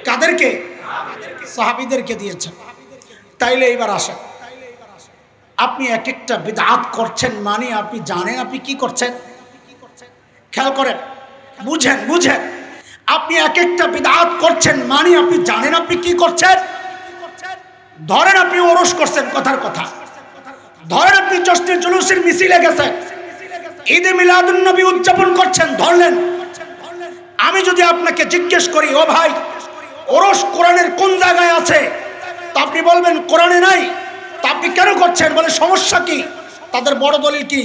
কাদেরকে? সাহাবীদেরকে দিয়েছেন। তাইলে এবার আসেন, আপনি এক একটা বিদআত করছেন মানে আপনি জানেন আপনি কি করছেন? খেয়াল করেন, বুঝেন। আপনি এক একটা বিদআত করছেন মানে আপনি জানেন আপনি কি করছেন। ধরেন আপনি ওরস করছেন, কথার কথা, ধরেন আপনি জশ্নে জুলুসের মিছিলে গেছেন, ঈদে মিলাদুন নবী উদযাপন করছেন, ধরলেন। আমি যদি আপনাকে জিজ্ঞেস করি, ও ভাই ওরস কোরআনের কোন জায়গায় আছে? তা আপনি বলবেন কোরআনে নাই। তা আপনি কেন করছেন? বলে সমস্যা কি? তাদের বড় দলিল কি?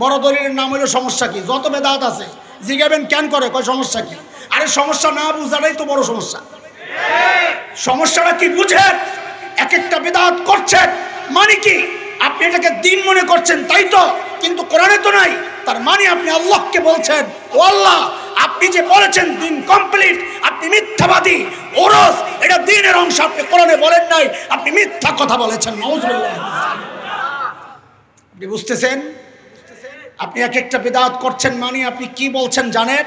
বড় দলিলের নাম হলো সমস্যা কি। যত বেদাত আছে জিজ্ঞাবেন কেন করে, কয় সমস্যা কি? আরে সমস্যা না বুঝাটাই তো বড় সমস্যা। সমস্যাটা কি বুঝেন? এক একটা বেদাত করছেন মানে কি আপনি এটাকে দিন মনে করছেন, তাই তো, কিন্তু কোরআনে তো নাই। তার মানে আপনি আল্লাহকে বলছেন, ও আল্লাহ আপনি যে বলেছেন দিন কমপ্লিট, আপনি মিথ্যাবাদী। ওরস এটা দিনের অংশ, আপনি কোরআনে বলেন নাই, আপনি মিথ্যা কথা বলেছেন। নাউজুবিল্লাহ। আপনি বুঝতেছেন? আপনি এক একটা বিদআত করছেন মানে আপনি কি বলছেন জানেন?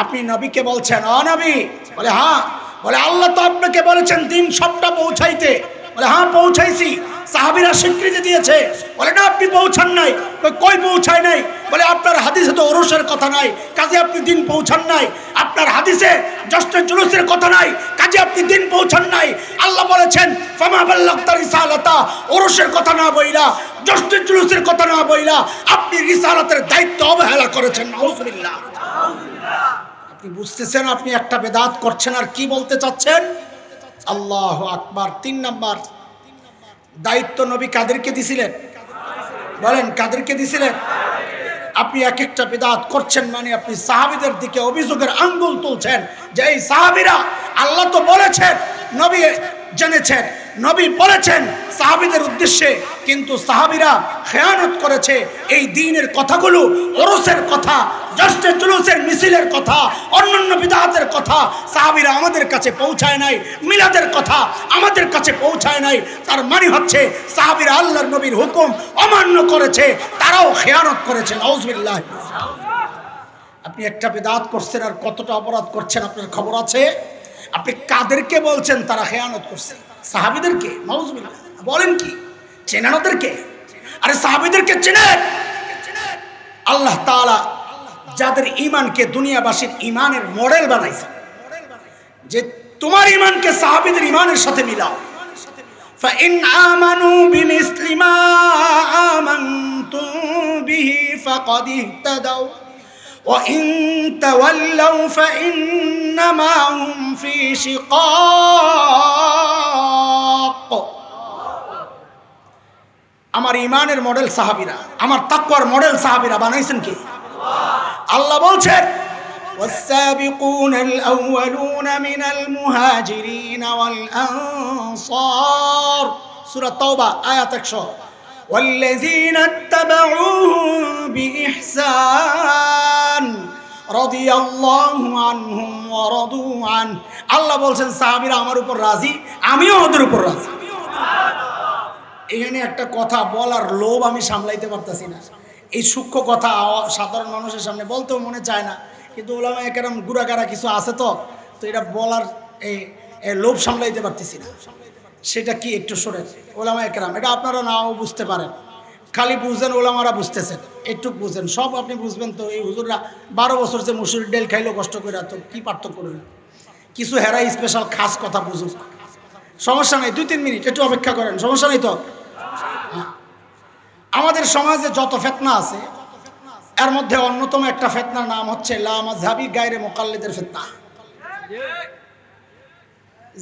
আপনি নবীকে বলছেন, ও নবী, বলে হ্যাঁ। বলে আল্লাহ তো আপনাকে বলেছেন দিন সবটা পৌঁছাইতে। বলে হ্যাঁ পৌঁছাইছি। সাহাবীরা স্বীকৃতি দিয়েছে। বলে না আপনি পৌঁছান নাই। কই পৌঁছায় নাই? বলে আপনার হাদিসে তো ওরসের কথা নাই, কাজে আপনি দিন পৌঁছান নাই। আপনার হাদিসে জশ্নে জুলুসের কথা নাই, কাজে আপনি দিন পৌঁছান নাই। আল্লাহ বলেছেন ফামা বাল্লাগতা রিসালাতা, ওরসের কথা না বইলা, জশ্নে জুলুসের কথা না বইলা আপনি রিসালাতের দায়িত্ব অবহেলা করেছেন। নাউজুবিল্লাহ। আপনি বুঝতেছেন আপনি একটা বেদাত করছেন আর কি বলতে চাচ্ছেন? আল্লাহু আকবার। 3 নাম্বার, দায়িত্ব নবী কাদেরকে দিছিলেন? বলেন কাদেরকে দিছিলেন? আপনি এক একটা বিদআত করছেন মানে আপনি সাহাবীদের দিকে অভিযোগের আঙ্গুল তুলছেন যে এই সাহাবীরা, আল্লাহ তো বলেছেন, নবী জেনেছেন নবী বলেছেন সাহাবীদের উদ্দেশ্যে, কিন্তু সাহাবীরা খেয়ানত করেছে। এই দ্বীনের কথাগুলো, ওরসের কথা, জশ্নে জুলুসের মিছিলের কথা, অন্যান্য বিদআতের কথা সাহাবীরা আমাদের কাছে পৌঁছায় নাই, মিলাদের কথা আমাদের কাছে পৌঁছায় নাই। তার মানে হচ্ছে সাহাবীরা আল্লাহর নবীর হুকুম অমান্য করেছে, তারাও খেয়ানত করেছে। নাউজুবিল্লাহ। আপনি একটা বিদআত করছেন আর কতটা অপরাধ করছেন আপনার খবর আছে? আপনি কাদেরকে বলছেন তারা খেয়ানত করছে? সাহাবীদেরকে? নাউজুবিল্লাহ। বলেন কি? চেনেন ওদেরকে? আরে সাহাবীদেরকে চেনেন? আল্লাহ তাআলা যাদের ঈমানকে দুনিয়াবাসীর ঈমানের মডেল বানাইছে, যে তোমার ঈমানকে সাহাবীদের ঈমানের সাথে মিলাও। فإن آمنوا بمثل ما آمنتم به فقد اهتدوا وإن تولوا فإنما هم في شقاق। আমার ঈমানের মডেল সাহাবীরা, আমার তাকওয়ার মডেল সাহাবীরা বানাইছেন কি? আল্লাহ বলছেন والسابقون الأولون من المهاجرين والأنصار سورة التوبة آية 100 والذين اتبعوهم بإحسان رضي الله عنهم ورضوا عنه। আল্লাহ বলছেন সাহাবীরা আমার উপর রাজি, আমিও ওদের উপর রাজি। এখানে একটা কথা বলার লোভ আমি সামলাইতে পারতাছি না। এই সূক্ষ্ম কথা সাধারণ মানুষের সামনে বলতেও মনে চায় না, কিন্তু ওলামায়ে কেরাম গুড়াগাড়া কিছু আছে তো এটা বলার এই লোভ সামলাইতে পারতেছি না। সেটা কি একটু শোনেন ওলামায়ে কেরাম, এটা আপনারা নাও বুঝতে পারেন, খালি বুঝেন ওলামারা বুঝতেছেন, একটু বুঝেন, সব আপনি বুঝবেন তো। এই হুজুররা 12 বছর যে মুসুরির ডাল খাইলো কষ্ট করে, তো কি পার্থক্য করবেন? কিছু হেরা স্পেশাল খাস কথা বুঝুক, সমস্যা নেই, 2-3 মিনিট একটু অপেক্ষা করেন, সমস্যা নেই তো। আমাদের সমাজে যত ফিতনা আছে এর মধ্যে অন্যতম একটা ফিতনার নাম হচ্ছে লা মাযহাবি গায়রে মুকাল্লিদের ফিতনা।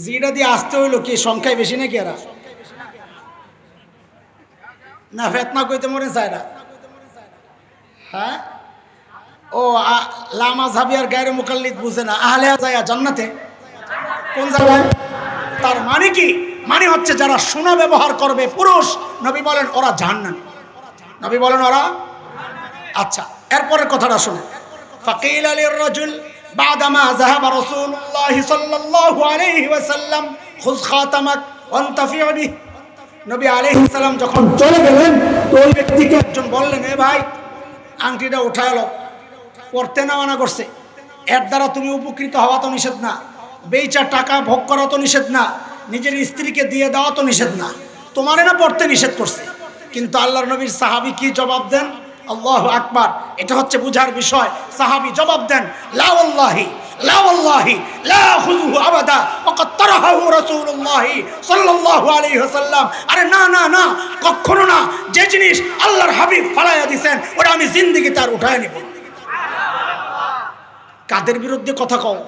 জিটা দিয়ে আসতে হইলো কি সংখ্যায় বেশি নাকি এরা? না ফিতনা কইতে মনে চায় না। হ্যাঁ, ও লা মাযহাবি আর গায়রে মুকাল্লিদ বুঝে না, আহলে যায় জান্নাতে কোন জায়গায়? তার মানে কি? মানে হচ্ছে যারা সোনা ব্যবহার করবে পুরুষ, নবী বলেন ওরা জাহান্নামী। নবী বলেন ওরা। আচ্ছা, এরপরের কথাটা শুনে ফাকিল আলির রাজুল বাদামা যাহাবা রাসূলুল্লাহ সাল্লাল্লাহু আলাইহি ওয়াসাল্লাম খুয খাতামাক ওয়ান্তাফি বিহি। নবী আলাইহিস সালাম যখন চলে গেলেন তো ওই ব্যক্তিকে একজন বললেন, এ ভাই আংটিটা উঠায় লো, পড়তে না মানা করছে, এর দ্বারা তুমি উপকৃত হওয়া তো নিষেধ না, বেচা টাকা ভোগ করা তো নিষেধ না, নিজের স্ত্রীকে দিয়ে দেওয়া তো নিষেধ না, তোমারে না পড়তে নিষেধ করছে। কিন্তু আল্লাহর নবীর সাহাবী কি জবাব দেন? আল্লাহু আকবার। এটা হচ্ছে বুঝার বিষয়। সাহাবী জবাব দেন, লা ওয়াল্লাহি লা ওয়াল্লাহি লা খুযুহু আবাদা ওয়াকাদ তারাহাহু রাসূলুল্লাহ সাল্লাল্লাহু আলাইহি ওয়াসাল্লাম। আরে না না না, কখনো না, যে জিনিস আল্লাহর হাবিব ফালাইয়া দিবেন ওটা আমি জিন্দেগিতে আর উঠায় নিব না। কাদের বিরুদ্ধে কথা কও?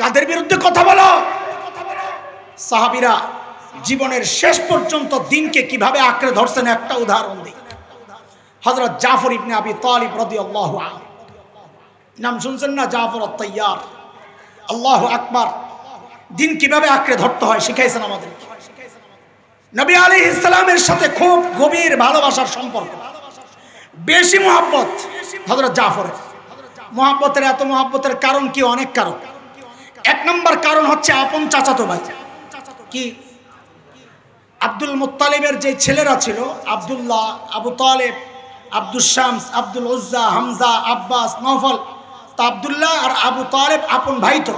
কাদের বিরুদ্ধে কথা বলো? সাহাবীরা জীবনের শেষ পর্যন্ত দিনকে কিভাবে আঁকড়ে ধরছেন একটা উদাহরণ দিই। হযরত জাফর ইবনে আবি তালিব রাদিয়াল্লাহু আনহু, নাম শুনছেন না? জাফর আত-তাইয়ার। আল্লাহু আকবার। দিন কিভাবে আঁকড়ে ধরতে হয় শিখাইছেন আমাদের। নবী আলাইহিস সালামের সাথে খুব গভীর ভালোবাসার সম্পর্ক, বেশি মুহাব্বত হযরত জাফরের। মুহাব্বতের এত মুহাব্বতের কারণ কি? অনেক কারণ। এক নম্বর কারণ হচ্ছে আপন চাচাতো ভাই। কি? আব্দুল মুত্তালিবের যে ছেলেরা ছিল, আব্দুল্লাহ, আবু তালেব, আব্দুল শামস, আব্দুল উজ্জা, হামজা, আব্বাস, নওফল, তা আব্দুল্লাহ আর আবু তালেব আপন ভাই তো।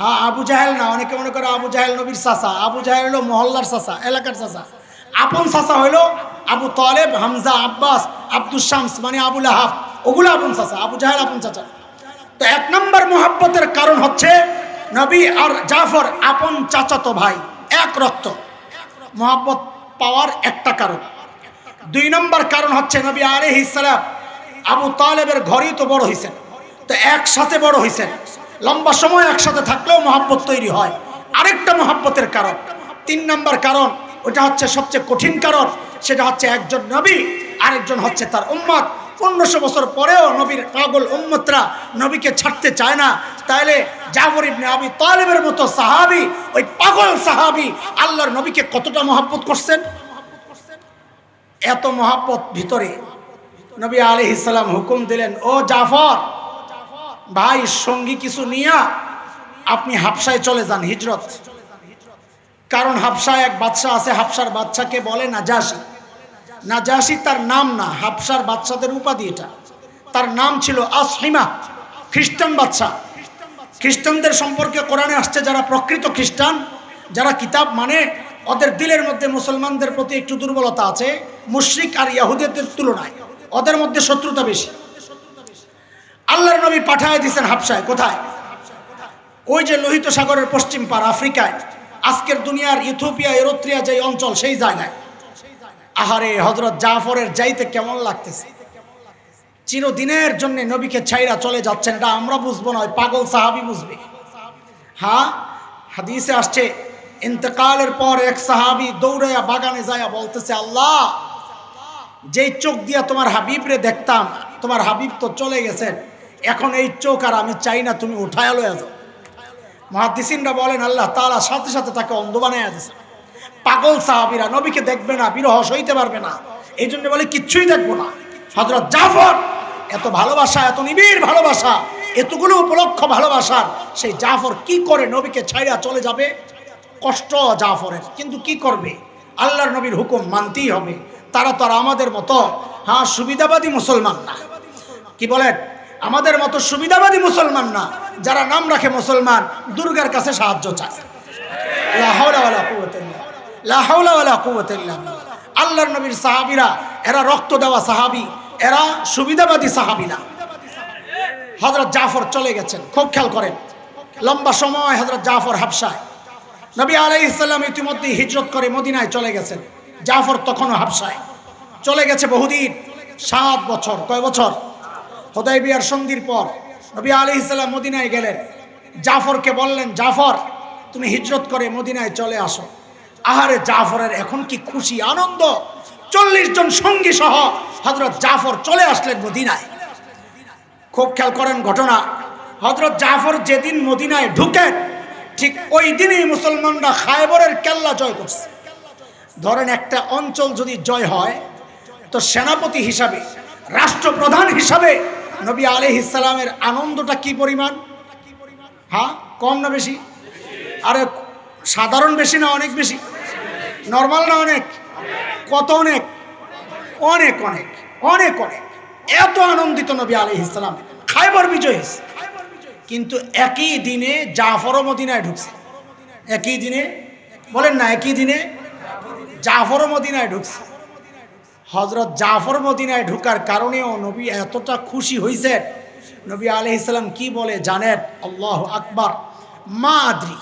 হ্যাঁ, আবু জাহেল না, অনেকে মনে করে আবু জাহেল নবীর চাচা। আবু জাহেল হলো মহল্লার চাচা, এলাকার চাচা। আপন চাচা হইল আবু তালেব, হামজা, আব্বাস, আব্দুল শামস মানে আবু লাহাব, ওগুলো আপন চাচা। আবু জাহেল আপন চাচা। তো এক নম্বর মুহাব্বতের কারণ হচ্ছে নবী আর জাফর আপন চাচাতো ভাই, এক রক্ত। মুহাব্বত পাওয়ার একটা কারণ। 2 নম্বর কারণ হচ্ছে নবী আলাইহিস সালাম আবু তালেবের ঘরেই তো বড় হয়েছেন, তো একসাথে বড় হয়েছেন, লম্বা সময় একসাথে থাকলেও মুহাব্বত তৈরি হয়, আরেকটা মুহাব্বতের কারণ। 3 নম্বর কারণ, ওটা হচ্ছে সবচেয়ে কঠিন কারণ, সেটা হচ্ছে একজন নবী আরেকজন হচ্ছে তার উম্মত। 1500 বছর পরেও নবীর পাগল উম্মতরা নবীকে ছাড়তে চায় না, তাহলে জাফর ইবনে আবি তালেবের মতো সাহাবী, ওই পাগল সাহাবী আল্লাহর নবীকে কতটা মহব্বত করছেন। এত মহব্বত ভিতরে নবী আলাইহিস সালাম হুকুম দিলেন, ও জাফর ভাই, সঙ্গী কিছু নিয়া আপনি হাবশায় চলে যান, হিজরত। কারণ হাবশায় এক বাদশা আছে, হাবশার বাদশাকে বলে নাজাশী। নাজাশী তার নাম না, হাবশার বাদশাদের উপাধি এটা। তার নাম ছিল আসহিমা, খ্রিস্টান বাদশা। খ্রিস্টানদের সম্পর্কে কোরআনে আসছে, যারা প্রকৃত খ্রিস্টান, যারা কিতাব মানে, ওদের দিলের মধ্যে মুসলমানদের প্রতি একটু দুর্বলতা আছে মুশরিক আর ইহুদিদের তুলনায়, ওদের মধ্যে শত্রুতা বেশি। আল্লাহর নবী পাঠায় দিয়েছেন হাবশায়। কোথায়? ওই যে লোহিত সাগরের পশ্চিম পার আফ্রিকায়, আজকের দুনিয়ার ইথিওপিয়া, এরিত্রিয়া যে অঞ্চল, সেই জায়গায়। আহারে, হযরত জাফরের যাইতে কেমন লাগতেছে। চিরদিনের জন্য নবীকে ছাইরা চলে যাচ্ছেন, এটা আমরা বুঝবো না, পাগল সাহাবী বুঝবে। হ্যাঁ, হাদিসে আসছে, ইন্তেকালের পর এক সাহাবী দৌড়াইয়া বাগানে যায়া বলতেছে, আল্লাহ, যেই চোখ দিয়া তোমার হাবিবরে দেখতাম, তোমার হাবিব তো চলে গেছেন, এখন এই চোখ আর আমি চাই না, তুমি উঠায় লয়ে যাও। মুহাদ্দিসিনরা বলেন আল্লাহ তাআলা সাথে সাথে তাকে অন্ধ বানাইয়া দিয়েছে। পাগল সাহাবীরা নবীকে দেখবে না, বিরহ সইতে পারবে না, এই জন্য বলে কিচ্ছুই দেখবো না। হযরত জাফর, এত ভালোবাসা, এত নিবিড় ভালোবাসা, এতগুলো উপলক্ষ ভালোবাসার সেই জাফর কি করে নবীকে ছাইরা চলে যাবে? কষ্ট জাফরের, কিন্তু কি করবে, আল্লাহর নবীর হুকুম মানতেই হবে। তারা তো আর আমাদের মতো সুবিধাবাদী মুসলমান না। কি বলেন? আমাদের মতো সুবিধাবাদী মুসলমান না, যারা নাম রাখে মুসলমান, দুর্গার কাছে সাহায্য চায়। লা হাওলা ওয়ালা কুওয়াতা ইল্লা বিল্লাহ, লা হাওলা ওয়ালা কুওয়াতা ইল্লা বিল্লাহ। আল্লাহর নবীর সাহাবীরা এরা রক্ত দেওয়া সাহাবী, এরা সুবিধাবাদী সাহাবী না। হযরত জাফর চলে গেছেন, খুব খেয়াল করেন। লম্বা সময় হযরত জাফর হাবশায়, নবী আলাইহিস সালাম ইতিমধ্যে হিজরত করে মদিনায় চলে গেছেন। জাফর তখনও হাবশায় চলে গেছে বহুদিন, 7 বছর। কয় বছর? হুদায়বিয়ার সন্ধির পর নবী আলাইহিস সালাম মদিনায় গেলেন। জাফরকে বললেন, জাফর, তুমি হিজরত করে মদিনায় চলে আসো। আহারে, জাফরের এখন কি খুশি, আনন্দ! 40 জন সঙ্গী সহ হযরত জাফর চলে আসলেন মদিনায়। খুব খেয়াল করেন ঘটনা। হযরত জাফর যেদিন মদিনায় ঢুকেন, ঠিক ওই দিনই মুসলমানরা খায়বরের কেল্লা জয় করছে। ধরেন একটা অঞ্চল যদি জয় হয়, তো সেনাপতি হিসাবে, রাষ্ট্রপ্রধান হিসাবে নবী আলাইহিস সালামের আনন্দটা কি পরিমাণ? হ্যাঁ, কম না বেশি? আরে সাধারণ বেশি না অনেক বেশি? নর্মাল না অনেক? কত? অনেক অনেক অনেক অনেক অনেক। এত আনন্দিত নবী আলাইহিস সালাম, খায়বর বিজয় হয়েছে। কিন্তু একই দিনে জাফরও মদিনায় ঢুকছে। একই দিনে, বলেন না, একই দিনে জাফরও মদিনায় ঢুকছে। হযরত জাফর মদিনায় ঢুকার কারণেও নবী এতটা খুশি হয়েছেন। নবী আলাইহিস সালাম কি বলে জানেন? আল্লাহু আকবার, মা আদরি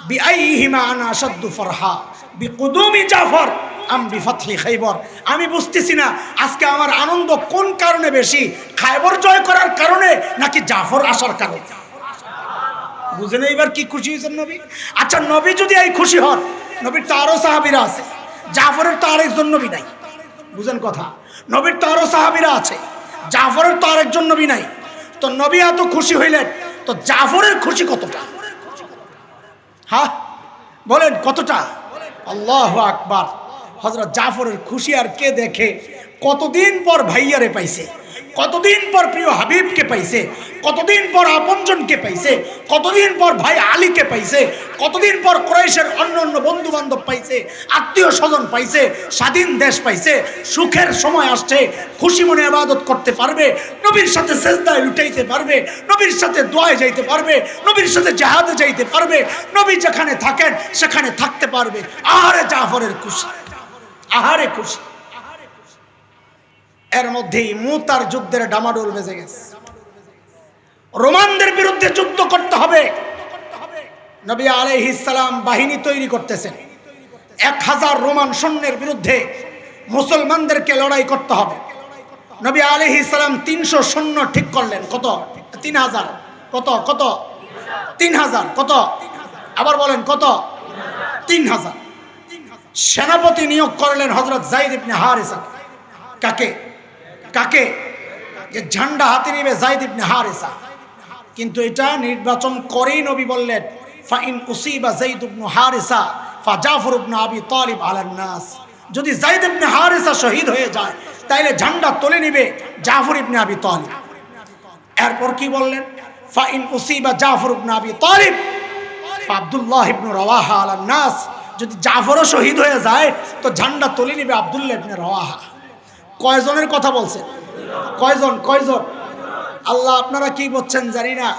বিআইহিমা আনা আশাদ্দু ফারহা বিকুদুমি জাফর আম বিফাতহি খায়বর। আমি বুঝতেছি না আজকে আমার আনন্দ কোন কারণে বেশি, খায়বর জয় করার কারণে নাকি জাফর আসার কারণে। বুঝেন এইবার কি খুশি হয়েছেন নবী? আচ্ছা, নবী যদি এই খুশি হন, নবীর তো আরো সাহাবীরা আছে, জাফরের তো আরেকজন নবী নাই। বুঝেন কথা? নবীর তো আরো সাহাবীরা আছে, জাফরের তো আরেকজন নবী নাই। তো নবী এত খুশি হইলেন, তো জাফরের খুশি কতটা? হ্যাঁ বলেন কতটা? আল্লাহু আকবার। হযরত জাফরের খুশি আর কে দেখে? কতদিন পর ভাইয়ারে পাইছে, কতদিন পর প্রিয় হাবিবকে পাইছে, কতদিন পর আপনজনকে পাইছে, কতদিন পর ভাই আলীকে পাইছে, কতদিন পর কুরাইশের অন্য অন্য বন্ধু বান্ধব পাইছে, আত্মীয় স্বজন পাইছে, স্বাধীন দেশ পাইছে। সুখের সময় আসছে, খুশি মনে ইবাদত করতে পারবে, নবীর সাথে সেজদায় লুটাইতে পারবে, নবীর সাথে দোয়ায় যাইতে পারবে, নবীর সাথে জিহাদে যাইতে পারবে, নবী যেখানে থাকেন সেখানে থাকতে পারবে। আহারে জাফরের খুশি, আহারে খুশি। এর মধ্যেই মুতার যুদ্ধের ডামাডোল বেজে গেছে। রোমানদের বিরুদ্ধে যুদ্ধ করতে হবে। নবী আলাইহিস সালাম বাহিনী তৈরি করতেছেন। 1000 রোমান সৈন্যের বিরুদ্ধে মুসলমানদেরকে লড়াই করতে হবে। নবী আলাইহিস সালাম 300 সৈন্য ঠিক করলেন। কত? 3000। কত? কত? 3000। কত? আবার বলেন কত? 3000। সেনাপতি নিয়োগ করলেন হযরত যায়েদ ইবনে হারিসা। কাকে? কাকে? যে ঝান্ডা হাতে নিবে যায়েদ ইবনে হারেসা, কিন্তু এটা নির্বাচন করেই নবী বললেন ফাইন উসিবা যায়েদ ইবনে হারেসা ফাজাফর ইবনে আবি তালিব আলান নাস, যদি যায়েদ ইবনে হারেসা শহীদ হয়ে যায় তাইলে ঝান্ডা তুলে নিবে জাফর ইবনে আবি তালিব। এরপর কি বললেন? ফাইন উসিবা জাফর ইবনে আবি তালিব আব্দুল্লাহ ইবনে রাওয়াহা আলান নাস, যদি জাফরও শহীদ হয়ে যায় তো ঝান্ডা তুলে নিবে আব্দুল্লাহ ইবনে রাওয়াহা। কয়জনের কথা বলছেন? কয়জন? আল্লাহ আপনারা কি বলছেন জানি না,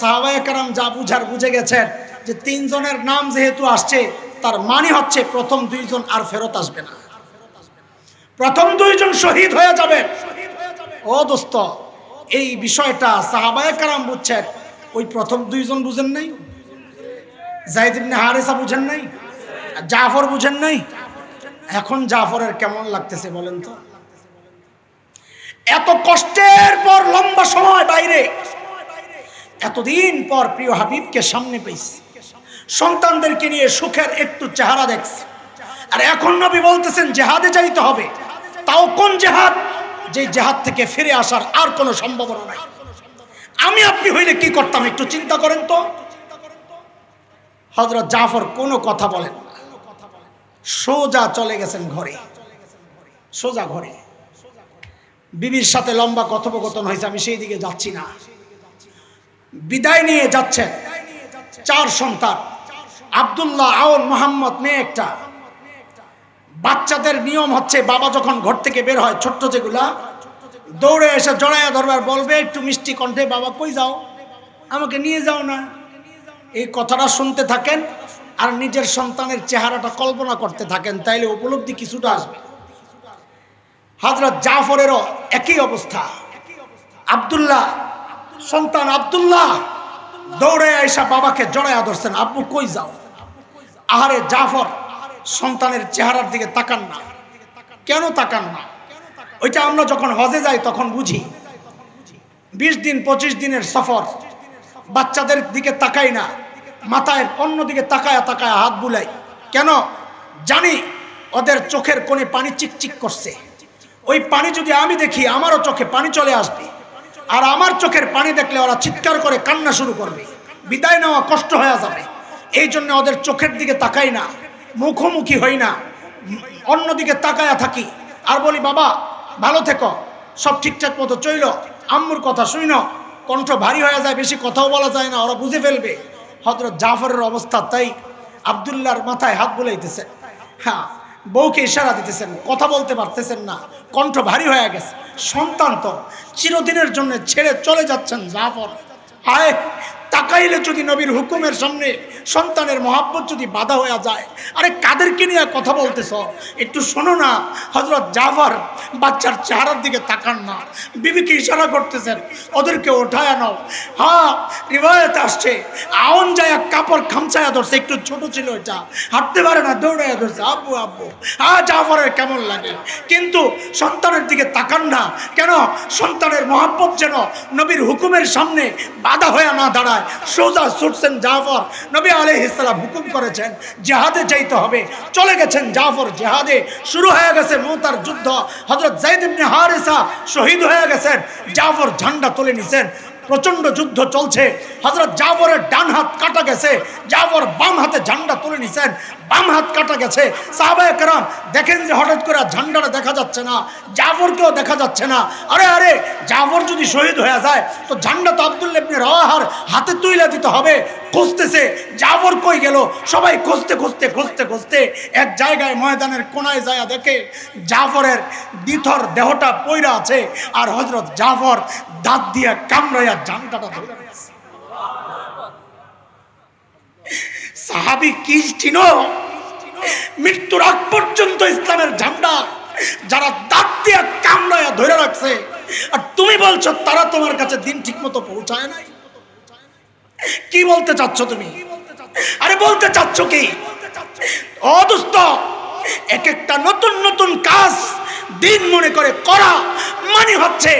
সাহাবায়ে কেরাম যা বুঝার বুঝে গেছেন যে তিনজনের নাম যেহেতু আসছে তার মানে হচ্ছে প্রথম দুইজন আর ফেরত আসবে না, প্রথম দুইজন শহীদ হয়ে যাবে। ও দোস্ত, এই বিষয়টা সাহাবায়ে কেরাম বুঝছেন, ওই প্রথম দুইজন বুঝেন নাই? যায়েদ ইবনে হারেসা বুঝেন নাই? জাফর বুঝেন নাই? এখন জাফরের কেমন লাগতেছে বলেন তো? এত কষ্টের পর লম্বা সময় বাইরে, এতদিন পর প্রিয় হাবিবকে সামনে পেয়েছি, সন্তানদেরকে নিয়ে সুখের একটু চেহারা দেখছি, আর এখন নবী বলতেছেন জেহাদে যাইতে হবে। তাও কোন জেহাদ? যে জেহাদ থেকে ফিরে আসার আর কোনো সম্ভাবনা নাই। আমি আপনি হইলে কি করতাম একটু চিন্তা করেন তো। হযরত জাফর কোনো কথা বলেন না, সোজা চলে গেছেন ঘরে, সোজা ঘরে। বিবির সাথে লম্বা কথোপকথন হয়েছে, আমি সেই দিকে যাচ্ছি না। বিদায় নিয়ে যাচ্ছেন, 4 সন্তান, আব্দুল্লাহ, আওন, মোহাম্মদ, মেয়ে একটা। বাচ্চাদের নিয়ম হচ্ছে বাবা যখন ঘর থেকে বের হয়, ছোট্ট যেগুলা, দৌড়ে এসে জড়াইয়া ধরবার বলবে একটু মিষ্টি কণ্ঠে, বাবা কই যাও, আমাকে নিয়ে যাও না। এই কথাটা শুনতে থাকেন আর নিজের সন্তানের চেহারাটা কল্পনা করতে থাকেন, তাইলে উপলব্ধি কিছুটা আসবে। হযরত জাফরেরও একই অবস্থা। আব্দুল্লাহ, সন্তান আব্দুল্লাহ দৌড়ে আইসা বাবাকে জড়াইয়া ধরছেন, আব্বু কই যাও। আহারে জাফর সন্তানের চেহারার দিকে তাকান না। কেন তাকান না? ওইটা আমরা যখন হজে যাই তখন বুঝি। 20 দিন 25 দিনের সফর, বাচ্চাদের দিকে তাকাই না, মাথায় অন্য দিকে তাকায়া তাকায়া হাত বুলাই। কেন? জানি ওদের চোখের কোণে পানি চিকচিক করছে, ওই পানি যদি আমি দেখি আমারও চোখে পানি চলে আসবে, আর আমার চোখের পানি দেখলে ওরা চিৎকার করে কান্না শুরু করবে, বিদায় নেওয়া কষ্ট হয়ে যাবে। এই জন্য ওদের চোখের দিকে তাকাই না, মুখোমুখি হই না, অন্যদিকে তাকায়া থাকি আর বলি বাবা ভালো থেকো, সব ঠিকঠাক মতো চইল, আম্মুর কথা শুইন। কণ্ঠ ভারী হয়ে যায়, বেশি কথাও বলা যায় না, ওরা বুঝে ফেলবে। হযরত জাফরের অবস্থা তাই। আব্দুল্লাহর মাথায় হাত বুলাইতেছেন, হ্যাঁ, বউকে ইশারা দিতেছেন, কথা বলতে পারতেছেন না, কণ্ঠ ভারী হয়ে গেছে। সন্তান তো চিরদিনের জন্য ছেড়ে চলে যাচ্ছেন জাফর। হায়, তাকাইলে যদি নবীর হুকুমের সামনে সন্তানের মহাব্বত যদি বাধা হয়ে যায়, আরে কাদেরকে নিয়ে কথা বলতেছ একটু শোনো না। হযরত জাফর বাচ্চার চেহারার দিকে তাকান না, বিবিকে ইশারা করতেছেন ওদেরকে ওঠায় নাও। হ্যাঁ, রিওয়ায়াতে আসছে আউন যায় কাপড় খামচায়া ধরছে, একটু ছোট ছিল এটা, হাঁটতে পারে না, দৌড়াইয়া ধরছে, আব্বু আব্বু। হ্যাঁ, জাফরের কেমন লাগে, কিন্তু সন্তানের দিকে তাকান না। কেন? সন্তানের মহাব্বত যেন নবীর হুকুমের সামনে বাধা হয়ে না দাঁড়ায়। সোজা ছুটছেন জাফর। নবী আলাইহিস সালাম হুকুম করেছেন জিহাদে যাইতে হবে, চলে গেছেন জাফর জিহাদে। শুরু হয়ে গেছে মুতার যুদ্ধ। হযরত যায়েদ ইবনে হারেসা শহীদ হয়ে গেছেন, জাফর ঝান্ডা তুলে নিছেন। প্রচন্ড যুদ্ধ চলছে। হযরত জাফরের ডান হাত কাটা গেছে, জাফর বাম হাতে ঝান্ডা তুলে নিছেন, বাম হাত কাটা গেছে। সাহাবায়ে কেরাম দেখেন যে হঠাৎ করে ঝান্ডাটা দেখা যাচ্ছে না, জাফরকেও দেখা যাচ্ছে না। আরে আরে, জাফর যদি শহীদ হয়ে যায় তো ঝান্ডা তো আব্দুল্লাহ ইবনে রাওয়াহার হাতে তুলে দিতে হবে। খুঁজতেছে জাফর কই গেল, সবাই খুঁজতে খুঁজতে খুঁজতে খুঁজতে এক জায়গায় ময়দানের কোনায় যায় দেখে জাফরের দ্বিথর দেহটা পইরা আছে, আর হযরত জাফর দাঁত দিয়ে কামড়াইয়া ঝান্ডাটা ধরে রেখেছে। সাহাবী কি চিনো? মৃত্যুর আগ পর্যন্ত ইসলামের ঝান্ডা যারা দাঁত দিয়ে কামড়াইয়া ধরে রাখছে, আর তুমি বলছো তারা তোমার কাছে দিন ঠিক মতো পৌঁছায় নাই। কি বলতে চাচ্ছ তুমি? আরে বলতে চাচ্ছ কি? ও দোস্ত, এক একটা নতুন নতুন কাজ দিন মনে করে করা মানে হচ্ছে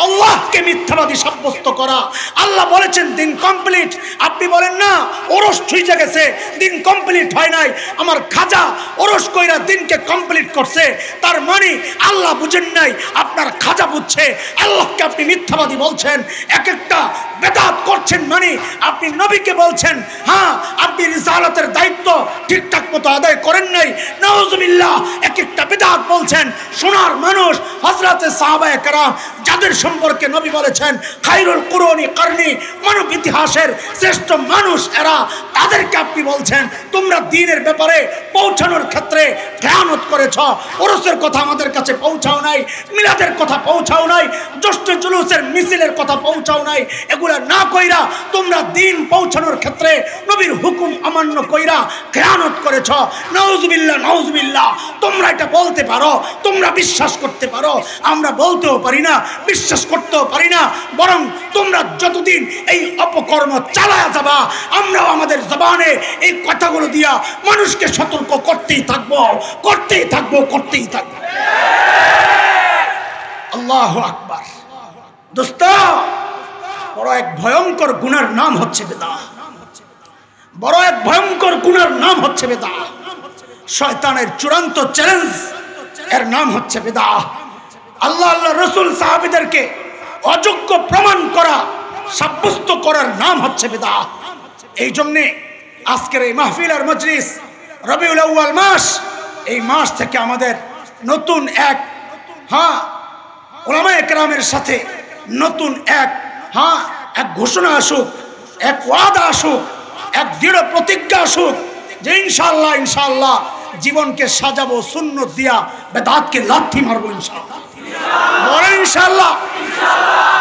আল্লাহকে মিথ্যাবাদী সাব্যস্ত করা। আল্লাহ বলেছেন দিন কমপ্লিট, আপনি বলেন না ওরস ছুঁইতে গেছে, দিন কমপ্লিট হয় নাই। আমার খাজা ওরস কইরা দিনকে কমপ্লিট করছে, তার মানে আল্লাহ বুঝেন নাই, আপনার খাজা বুঝছে। আল্লাহকে আপনি মিথ্যাবাদী বলছেন, এক একটা বেদাত করছেন, মানে আপনি নবীকে বলছেন হ্যাঁ আপনি রিসালাতের দায়িত্ব ঠিকঠাক মতো আদায় করেন নাই। নাউজুবিল্লাহ, এক একটা বেদাত বলছেন। সোনার মানুষ হযরতে সাহাবায়ে কেরাম যাদের সম্পর্কে নবী বলেছেন খায়রুল কুরুনি কারনি, মানব ইতিহাসের শ্রেষ্ঠ মানুষ এরা, তাদেরকে আপনি বলছেন তোমরা দ্বীনের ব্যাপারে পৌঁছানোর ক্ষেত্রে খেয়ানত করেছ। ওরসের কথা আমাদের কাছে পৌঁছাও নাই, মিলাদের কথা পৌঁছাও নাই, জ্যৈষ্ঠ জুলুসের মিছিলের কথা পৌঁছাও নাই। এগুলা না কইরা তোমরা দ্বীন পৌঁছানোর ক্ষেত্রে নবীর হুকুম অমান্য কইরা খেয়ানত করেছ। নাউজুবিল্লাহ নাউজুবিল্লাহ। তোমরা এটা বলতে পারো, তোমরা বিশ্বাস করতে পারো, আমরা বলতেও পারি না, বিশ্বাস করতেও পারি না। বরং তোমরা যতদিন এই অপকর্ম চালায়া যাবা, আমরাও আমাদের জবানে এই কথাগুলো দিয়া মানুষকে সতর্ক করতেই থাকবো, করতেই থাকবো, করতেই থাকবো। আল্লাহু আকবার। দোস্ত, বড় এক ভয়ঙ্কর গুনার নাম হচ্ছে বিদআত। বড় এক ভয়ঙ্কর গুনার নাম হচ্ছে বিদআত। শয়তানের চূড়ান্ত চ্যালেঞ্জ, এর নাম হচ্ছে বিদআত। আল্লাহ আল্লাহ রাসূল সাহাবীদেরকে অযোগ্য প্রমাণ করা, সাব্যস্ত করার নাম হচ্ছে বিদআত। এই জন্যে আজকের এই মাহফিল আর মজলিস, রবিউল আউয়াল মাস, এই মাস থেকে আমাদের নতুন এক উলামায়ে কেরামের সাথে নতুন এক এক ঘোষণা আসুক, এক ওয়াদা আসুক, এক দৃঢ় প্রতিজ্ঞা আসুক যে ইনশাআল্লাহ ইনশাআল্লাহ জীবনকে সাজাবো সুন্নত দিয়া, বেদাতকে লাথি মারবো ইনশাআল্লাহ। বলেন ইনশাআল্লাহ।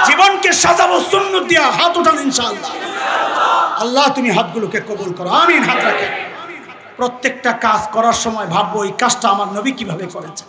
জীবনকে সাজাবো সুন্নত দিয়া, হাত উঠান ইনশাআল্লাহ। আল্লাহ তুমি হাতগুলোকে কবুল করো, আমিন। হাত রাখেন। প্রত্যেকটা কাজ করার সময় ভাববো এই কাজটা আমার নবী কিভাবে করেছেন।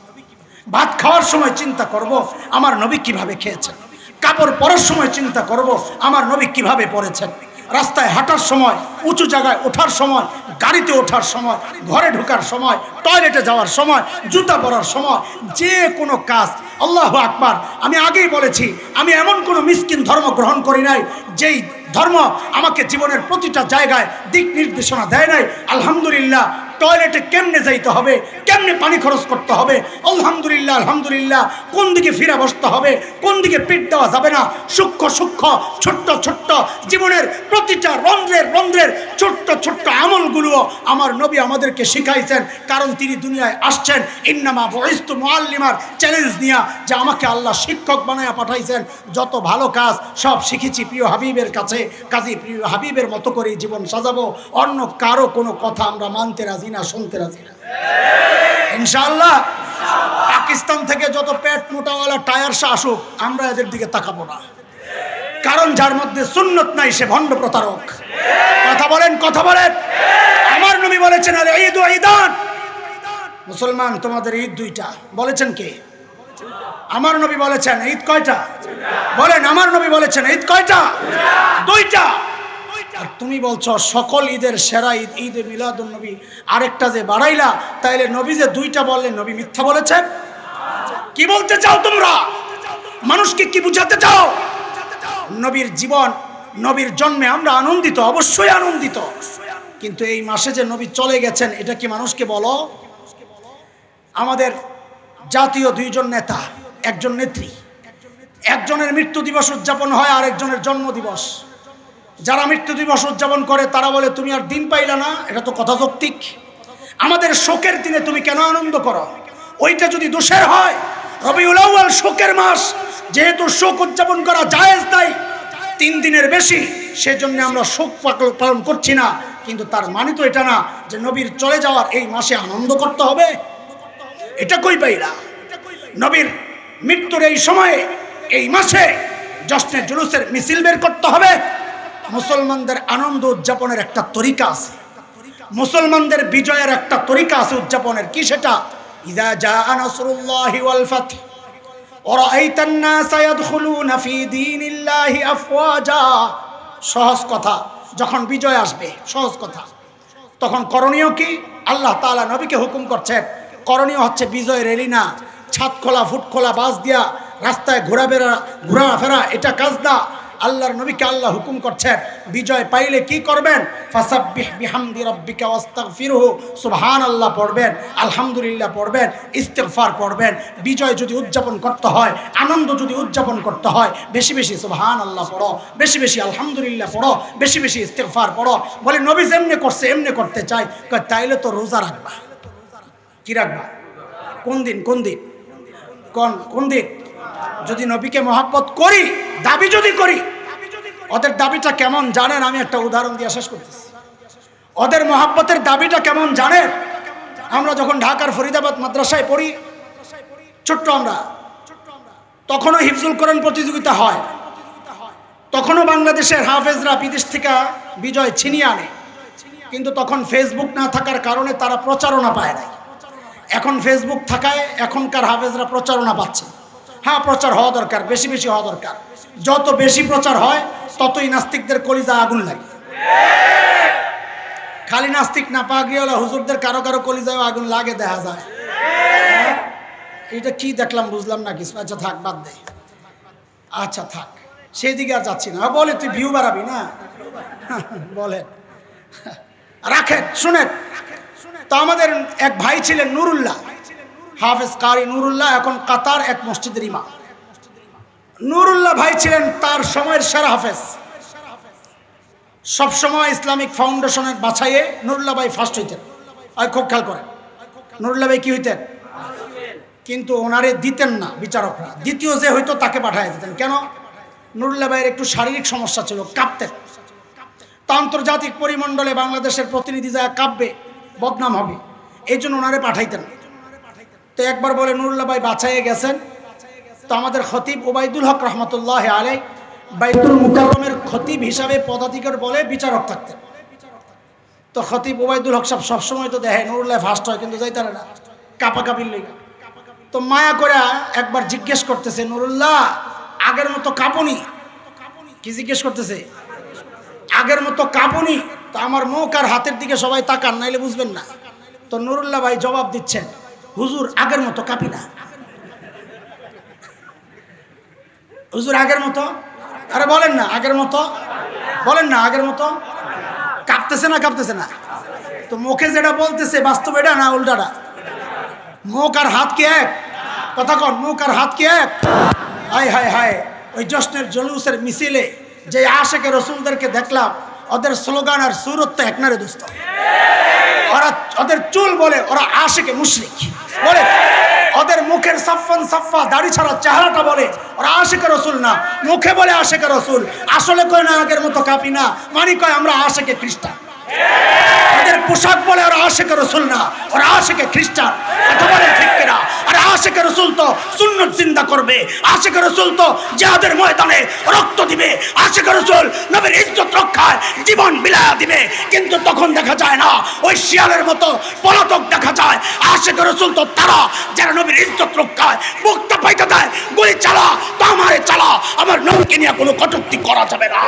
ভাত খাওয়ার সময় চিন্তা করব আমার নবী কিভাবে খেয়েছেন। কাপড় পরার সময় চিন্তা করব আমার নবী কিভাবে পরেছেন। রাস্তায় হাঁটার সময়, উঁচু জায়গায় ওঠার সময়, গাড়িতে ওঠার সময়, ঘরে ঢোকার সময়, টয়লেটে যাওয়ার সময়, জুতা পরার সময়, যে কোনো কাজ। আল্লাহু আকবার। আমি আগেই বলেছি, আমি এমন কোনো মিসকিন ধর্ম গ্রহণ করি নাই যেই ধর্ম আমাকে জীবনের প্রতিটা জায়গায় দিক নির্দেশনা দেয় নাই। আলহামদুলিল্লাহ, টয়লেটে কেমনে যাইতে হবে, কেমনে পানি খরচ করতে হবে, আলহামদুলিল্লাহ আলহামদুলিল্লাহ, কোন দিকে ফিরে বসতে হবে, কোন দিকে পিঠ দেওয়া যাবে না, সূক্ষ্ম সূক্ষ্ম ছোট্ট ছোট্ট জীবনের প্রতিটা রন্ধ্রের রন্ধ্রের ছোট্ট ছোট্ট আমলগুলো আমার নবী আমাদেরকে শিখাইছেন। কারণ তিনি দুনিয়ায় আসছেন ইন্নামা বুইসতু মুআল্লিমার চ্যালেঞ্জ নিয়ে, যে আমাকে আল্লাহ শিক্ষক বানায়া পাঠাইছেন। যত ভালো কাজ সব শিখেছি প্রিয় হাবিবের কাছে, কাজী প্রিয় হাবিবের মতো করে জীবন সাজাবো। অন্য কারো কোনো কথা আমরা মানতে রাজি না, শুনতে রাজি না ইনশাআল্লাহ। পাকিস্তান থেকে যত পেট মোটাওয়ালা টায়ারসা আসুক, আমরা এদের দিকে তাকাবো না। কারণ যার মধ্যে সুন্নত নাই সে ভণ্ড প্রতারক। কথা বলেন, কথা বলেন। আমার নবী বলেছেন আল ঈদু ঈদান, মুসলমান তোমাদের ঈদ দুইটা। বলেছেন কে? আমার নবী বলেছেন। ঈদ কয়টা? বলেন। আমার নবী বলেছেন ঈদ কয়টা? দুইটা। আর তুমি বলছো সকল ঈদের সেরা ঈদ ঈদে মিলাদুন নবী, আরেকটা যে বাড়াইলা, তাইলে নবী যে দুইটা বললেন, নবী মিথ্যা বলেছেন? কি বলতে চাও তোমরা? মানুষকে কি বুঝাতে চাও? নবীর জীবন, নবীর জন্মে আমরা আনন্দিত, অবশ্যই আনন্দিত, কিন্তু এই মাসে যে নবী চলে গেছেন এটা কি মানুষকে বলো? আমাদের জাতীয় দুইজন নেতা, একজন নেত্রী, একজনের মৃত্যু দিবস উদযাপন হয়, আরেকজনের জন্ম দিবস। যারা মৃত্যু দিবস উদযাপন করে তারা বলে তুমি আর দিন পাইলা না, এটা তো কথা যৌক্তিক। আমাদের শোকের দিনে তুমি কেন আনন্দ করো? ওইটা যদি দোষের হয়, রবিউল আউয়াল শোকের মাস, যেহেতু শোক উদযাপন করা জায়েজ নাই 3 দিনের বেশি, সেজন্য আমরা শোক পালন করছি না। কিন্তু তার মানে তো এটা না যে নবীর চলে যাওয়ার এই মাসে আনন্দ করতে হবে। এটা কই পাইলা? নবীর মৃত্যুর এই সময়ে, এই মাসে জশ্নে জুলুসের মিছিল বের করতে হবে। মুসলমানদের আনন্দ উদযাপনের একটা তরিকা আছে, মুসলমানদের বিজয়ের একটা তরিকা আছে উদযাপনের। কি সেটা? ইযা জাআ নাসরুল্লাহি ওয়াল ফাত ওয়া রাআইতান নাসা ইয়াদখুলুনা ফি দীনিল্লাহি আফওয়াজা। সহজ কথা, যখন বিজয় আসবে, সহজ কথা, তখন করণীয় কি? আল্লাহ তাআলা নবীকে হুকুম করছেন, করণীয় হচ্ছে বিজয় র্যালি না, ছাদ খোলা ফুট খোলা বাস দিয়া রাস্তায় ঘোরাফেরা এটা কাজ না। আল্লাহর নবীকে আল্লাহ হুকুম করছেন বিজয় পাইলে কি করবেন? ফাসাব্বিহ বিহামদি রাব্বিকা ওয়াস্তাগফিরহু, সুবহানাল্লাহ পড়বেন, আলহামদুলিল্লাহ পড়বেন, ইস্তিগফার পড়বেন। বিজয় যদি উদযাপন করতে হয়, আনন্দ যদি উদযাপন করতে হয়, বেশি বেশি সুবহানাল্লাহ পড়ো, বেশি বেশি আলহামদুলিল্লাহ পড়ো, বেশি বেশি ইস্তিগফার পড়ো। বলে নবী যেমনি করছে এমনি করতে চাই। তাইলে তো রোজা রাখবা। কি রাখবা? কোন দিন? কোন দিন? কোন দিন? যদি নবীকে মহব্বত করি, দাবি যদি করি, ওদের দাবিটা কেমন জানেন? আমি একটা উদাহরণ দিয়ে শেষ করতেছি। ওদের মহব্বতের দাবিটা কেমন জানেন? আমরা যখন ঢাকার ফরিদাবাদ মাদ্রাসায় পড়ি, ছোট্ট আমরা, তখনও হিফজুল কোরআন প্রতিযোগিতা হয়, তখনও বাংলাদেশের হাফেজরা বিদেশ থেকে বিজয় ছিনিয়ে আনে। কিন্তু তখন ফেসবুক না থাকার কারণে তারা প্রচারণা পায় নাই। এখন ফেসবুক থাকায় এখনকার হাফেজরা প্রচারণা পাচ্ছে। হ্যাঁ, প্রচার হওয়া দরকার, বেশি বেশি হওয়া দরকার। যত বেশি প্রচার হয় ততই নাস্তিকদের কলিজায় আগুন লাগে। খালি নাস্তিক না, পাগড়িওয়ালা হুজুরদের কারো কারো কলিজায় আগুন লাগে, দেখা যায়। এটা কি দেখলাম বুঝলাম না কিছু। আচ্ছা থাক, বাদ দে। আচ্ছা থাক, সেই দিকে আর যাচ্ছি না। বলে তুই ভিউ বাড়াবি না, বলেন, রাখেন, শুনেন। তো আমাদের এক ভাই ছিলেন নুরুল্লাহ, হাফেজ কারি নুরুল্লাহ, এখন কাতার এক মসজিদের ইমাম। নুরুল্লাহ ভাই ছিলেন তার সময়ের সেরা হাফেজ। সবসময় ইসলামিক ফাউন্ডেশনের বাছাইয়ে নুরুল্লাহ ভাই ফার্স্ট হইতেন। খুব খেয়াল করেন, নুরুল্লাহ ভাই কি হইতেন? কিন্তু ওনারে দিতেন না বিচারকরা। দ্বিতীয় যে হইতো তাকে পাঠায় দিতেন। কেন? নুরুল্লাহ ভাইয়ের একটু শারীরিক সমস্যা ছিল, কাঁপতেন। তা আন্তর্জাতিক পরিমণ্ডলে বাংলাদেশের প্রতিনিধি যায় কাঁপবে, বদনাম হবে, এই জন্য ওনারে পাঠাইতেন। তো একবার বলে নুরুল্লাহ ভাই বাছাইয়ে গেছেন। তো আমাদের খতিব ওবায়দুল হক রহমতুল্লাহ আলাই বাইতুল মুকাররমের খতিব হিসাবে পদাধিকার বলে বিচারক থাকতেন। তো খতিব ওবায়দুল হক সাহেব সবসময় তো দেখে নুরুল্লাহ ফার্স্ট হয়, কিন্তু যাইতারে না, কাপাকাপির লেগে। তো মায়া করে একবার জিজ্ঞেস করতেছে, নুরুল্লাহ আগের মতো কাঁপুনি? কি জিজ্ঞেস করতেছে? আগের মতো কাঁপুনি? তো আমার মুখ আর হাতের দিকে সবাই তাকান, নাইলে বুঝবেন না। তো নুরুল্লাহ ভাই জবাব দিচ্ছেন, হুজুর আগের মতো কাঁপি না। হুজুর আগের মতো? আরে বলেন না আগের মতো, বলেন না আগের মতো। কাঁপতেছে না? কাঁপতেছে না? তো মুখে যেটা বলতেছে বাস্তব এটা না উল্টাটা? মুখ আর হাত কি এক? কথা কন, মুখ আর হাত কি এক? হায় হায় হায়, ওই জশ্নের জলুসের মিছিলে যে আশেকে রসুলদেরকে দেখলাম, ওদের স্লোগান আর সুরত তো এক না রে দোস্ত। ওরা ওদের চুল বলে ওরা আশেকে মুশরিক বলে, ওদের মুখের সাফান সাফা দাড়ি ছাড়া চেহারাটা বলে ওরা আশেকে রসুল না, মুখে বলে আশেকে রসুল, আসলে কয় না আগের মতো কাঁপি না, মানে কয় আমরা আশেকে খ্রিস্টান। ওদের পোশাক বলে ওরা আশেকে রসুল না, ওরা আশেকে খ্রিস্টান। কথা বলে ঠিক কিনা? আরে আশেকে রসুল তো সুন্নত জিন্দা করবে, আশেকে রসুল তো জিহাদের ময়দানে রক্ত দিবে, আশেকে রসুল নবীর ইজ্জত রক্ষায় জীবন বিলায়া দিবে। কিন্তু তখন দেখা যায় না, ওই শিয়ালের মতো পলাতক দেখা যায়। আশেকে রসুল তো তারা যারা নবীর ইজ্জত রক্ষায় মুক্তা পাইতে দেয়, গুলি চালা তো আমারে চালা, আমার নবীকে নিয়ে কোনো কটূক্তি করা যাবে না।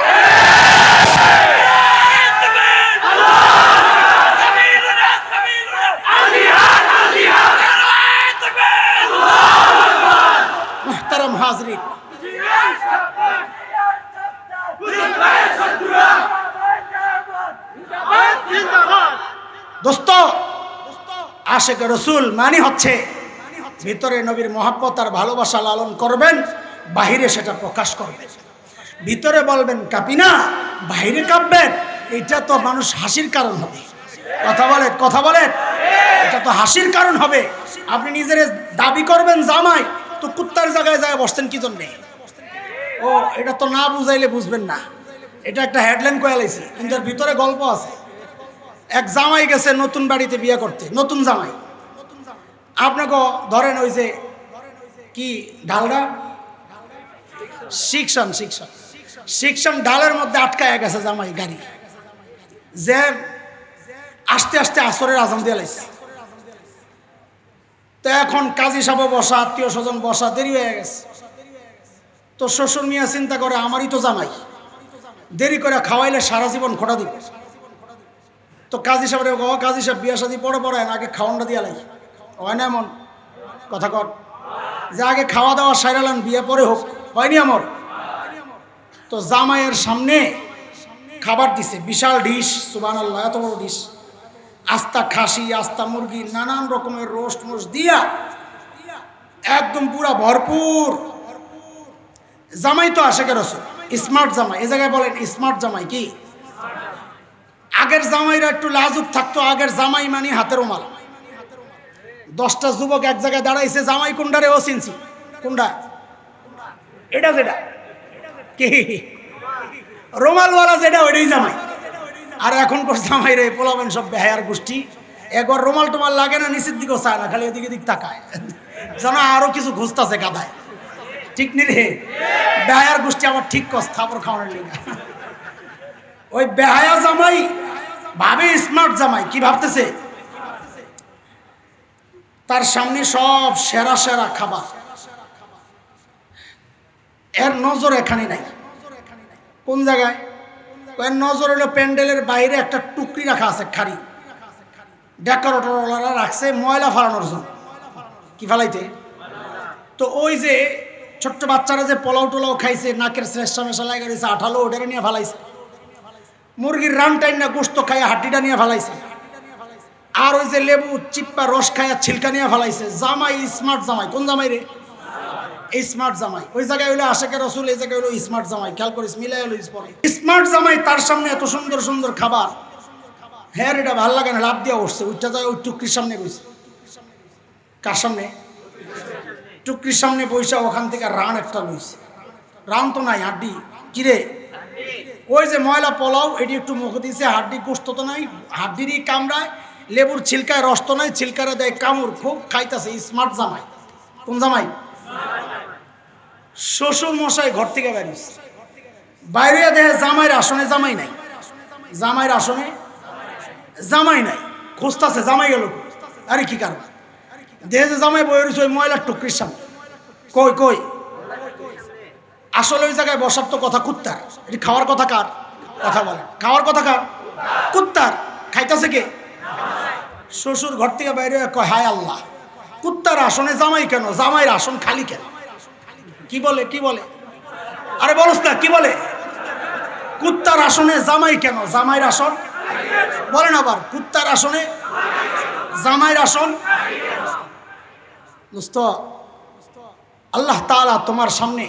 মুহতারাম হাজরিন, দোস্ত, আশেক রসুল মানে হচ্ছে ভিতরে নবীর মহব্বত আর ভালোবাসা লালন করবেন, বাহিরে সেটা প্রকাশ করবেন। ভিতরে বলবেন কাঁপি না, বাহিরে কাঁপবেন, এটা তো মানুষ হাসির কারণ হবে। কথা বলেন, কথা বলেন, এটা তো হাসির কারণ হবে। আপনি নিজের দাবি করবেন জামাই, তো কুত্তার জায়গায় যায় বসতেন কি জন্যে? ও এটা তো না বুঝাইলে বুঝবেন না। এটা একটা হেডলাইন কয়ে লাইছি, কিন্তু এর ভিতরে গল্প আছে। এক জামাই গেছে নতুন বাড়িতে বিয়ে করতে, নতুন জামাই। আপনাকে ধরেন ওই যে কি ডালটা শিকশন ডালের মধ্যে আটকায় গেছে জামাই গাড়ি, যে আস্তে আস্তে আসরের আজান দিয়ে লাইছে। তো এখন কাজী সাহেব বসা, আত্মীয় স্বজন বসা, দেরি হয়ে গেছে। তো শ্বশুর মিয়া চিন্তা করে আমারই তো জামাই, দেরি করে খাওয়াইলে সারা জীবন খোটা দিব। তো কাজী সাহেবের কাজী সাহেব বিয়া শাদী পরে আগে খাওয়ানটা দিয়া লাই, হয় না এমন কথা কর? যে আগে খাওয়া দাওয়া সাইরালাম, বিয়ে পরে হোক, হয়নি আমার? তো জামাইয়ের সামনে খাবার দিছে, বিশাল ডিশ, সুবহানাল্লাহ, এত বড় ডিশ, আস্তা খাসি, আস্তা মুরগি, নানান রকমের রোস্ট মোস্ট দিয়া একদম পুরা ভরপুর। জামাই তো আশেকের রসুল, স্মার্ট জামাই। এ জায়গায় বলেন স্মার্ট জামাই কি? আগের জামাইরা একটু লাজুক থাকতো, আগের জামাই মানে হাতের রুমাল। 10টা যুবক এক জায়গায় দাঁড়াইছে, জামাই কোনটা রে? ও চিনছি, কোনটা? এটা যেটা কি রুমালওয়ালা যেটা, ওইটাই জামাই। আর এখন পর জামাই রে পোলাবেন সব বেহায়ার গোষ্ঠী, একবার রুমাল টুমাল লাগে না, নিচের দিকেও চায় না, খালি এদিকে দিক তাকায়, যেন আরো কিছু ঘুষতেছে গাদায়। ঠিক নি রে? বেহায়ার গোষ্ঠী আবার ঠিক কস খাবার খাওয়ানোর লিগা। ওই বেহায়া জামাই ভাবে স্মার্ট জামাই। কি ভাবতেছে? তার সামনে সব সেরা সেরা খাবার, এর নজর এখানে নাই। কোন জায়গায়? এর নজর হলো প্যান্ডেলের বাইরে একটা টুকরি রাখা আছে, খাড়ি, ডেকোরেটরওয়ালারা রাখছে ময়লা ফালানোর জন্য। কি ফালাইতে? তো ওই যে ছোট্ট বাচ্চারা যে পোলাও টোলাও খাইছে, নাকের শ্রেষ্ঠা মেশা লাগা রয়েছে, আঠালো, ওটা নিয়ে ফালাইছে। মুরগির রান টাইম না গোস্ত খাইয়া হাড্ডিটা নিয়ে ফালাইছে। আর ওই যে লেবু চিপ্পা রস খাইয়া ছিলকা নিয়ে ফালাইছে। জামাই স্মার্ট জামাই। কোন জামাই রে? এই স্মার্ট জামাই। ওই জায়গায় হইলো আশেকের রসুল, এই জায়গায় হইলো স্মার্ট জামাই। খেয়াল করিস, মিলাই হলো স্মার্ট জামাই। তার সামনে এত সুন্দর সুন্দর খাবার, হ্যাঁ এটা ভাল লাগে না, লাভ দিয়া উঠছে, উঠতে যায় ওই টুকরির সামনে বসে। কার সামনে? টুকরির সামনে বইসা ওখান থেকে রান একটা লইছে। রান তো নাই, হাড্ডি। কিরে? ওই যে ময়লা পোলাও, এটি একটু মুখে দিয়েছে, হাড্ডি গোস্ত তো নাই, হাড্ডিরই কামড়ায়, লেবুর ছিলকায় রস তো নাই, ছিলকারে দেয় কামড়, খুব খাইতেছে। স্মার্ট জামাই। কোন জামাই? শ্বশুর মশাই ঘর থেকে বেরিয়েছে, বাইরে দেখে জামাইয়ের আসনে জামাই নাই, জামাইয়ের আসনে জামাই নাই, খুঁজতেছে জামাই গেল। আরে কি কারণ? দেখে যে জামাই বয়ে রয়েছে ওই ময়লার টুকরির সামনে। কই কই? আসলে ওই জায়গায় বসার তো কথা কুত্তার, এটি খাওয়ার কথা কার? কথা বলে, খাওয়ার কথা কার? কুত্তার। খাইতেছে কে? শ্বশুর ঘর থেকে বাইরে কয়, হায় আল্লাহ, কুত্তার আসনে জামাই কেন? জামাইয়ের আসন খালি কেন? কি বলে? কি বলে? আরে বলস না, কি বলে? কুত্তার আসনে জামাই কেন? জামাইয়ের আসন বলেন আবার, কুত্তার আসনে জামাইয়ের আসন। দোস্ত, আল্লাহ তাআলা তোমার সামনে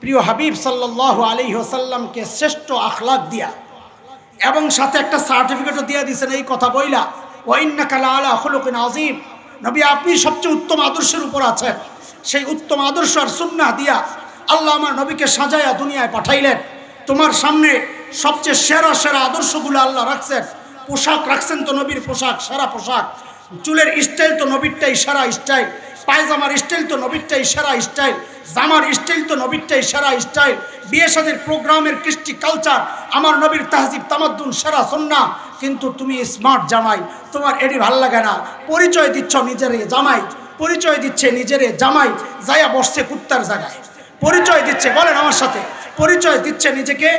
প্রিয় হাবিব সাল্লাল্লাহু আলাইহি ওয়াসাল্লামকে শ্রেষ্ঠ আখলাক দিয়া এবং সাথে একটা সার্টিফিকেটও দিয়ে দিয়েছেন এই কথা বইলা, ওয়া ইন্নাকা লাআলা খুলুকিন আযীম। নবী, আপনি সবচেয়ে উত্তম আদর্শের উপর আছেন। সেই উত্তম আদর্শ আর সুন্নাহ দিয়া আল্লাহ আমার নবীকে সাজায়া দুনিয়ায় পাঠাইলেন। তোমার সামনে সবচেয়ে সেরা সেরা আদর্শগুলো আল্লাহ রাখছেন। পোশাক রাখছেন তো নবীর পোশাক সেরা পোশাক, চুলের স্টাইল তো নবীরটাই সেরা স্টাইল, পায়জামার স্টাইল তো নবীরটাই সেরা স্টাইল, জামার স্টাইল তো নবীরটাই সেরা স্টাইল, বিয়ে শাদীর প্রোগ্রামের কৃষ্টি কালচার আমার নবীর তাহজিব তামাদ্দুন সেরা সুন্নাহ। কিন্তু তুমি স্মার্ট জামাই, তোমার এটি ভাল লাগে না। পরিচয় দিচ্ছ নিজেরে জামাই, পরিচয় দিচ্ছে নিজেরে জামাই, যায়া বসছে কুত্তার জায়গায়। পরিচয় দিচ্ছে, বলেন আমার সাথে, পরিচয় দিচ্ছে নিজেকে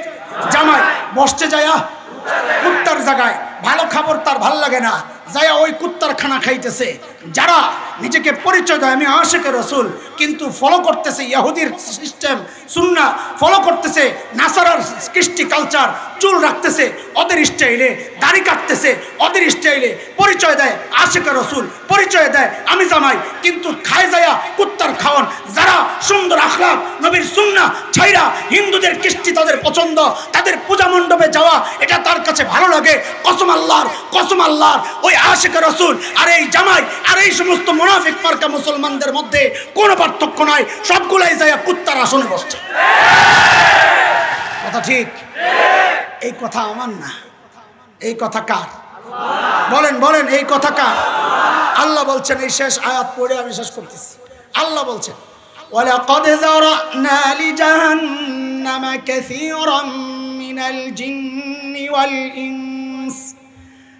জামাই, বসছে যায়া কুত্তার জায়গায়। ভালো খাবার তার ভাল লাগে না, যায়া ওই কুত্তার খানা খাইতেছে। যারা নিজেকে পরিচয় দেয় আমি আশিকে রসুল, কিন্তু ফলো করতেছে ইহুদির সিস্টেম সুন্নাহ, ফলো করতেছে নাসারার কৃষ্টি কালচার, চুল রাখতেছে ওদের স্টাইলে, দাড়ি কাটতেছে ওদের স্টাইলে, পরিচয় দেয় আশিকে রসুল, পরিচয় দেয় আমি জামাই, কিন্তু খায় যায়া কুত্তার খাওয়ান। যারা সুন্দর আখলাক নবীর সুন্নাহ ছাইরা হিন্দুদের কৃষ্টি তাদের পছন্দ, তাদের পূজা মণ্ডপে যাওয়া এটা তার কাছে ভালো লাগে। কসম আল্লাহর, কসম আল্লাহর, ওই আশিকে রসুল আর এই জামাই আর এই সমস্ত মুনাফিক মার্কা মুসলমানদের মধ্যে কোনো পার্থক্য নাই, সবগুলাই যায় কুত্তার আসনে বসছে। কথা ঠিক? এই কথা আমার না, এই কথা কার? বলেন বলেন, এই কথা কার? আল্লাহ বলছেন, এই শেষ আয়াত পড়ে আমি শেষ করতেছি। আল্লাহ বলছেন, ওয়ালাকাদ যারানা লিজাহান্নামা কাসীরাম মিনাল জিন্নি ওয়াল ইনস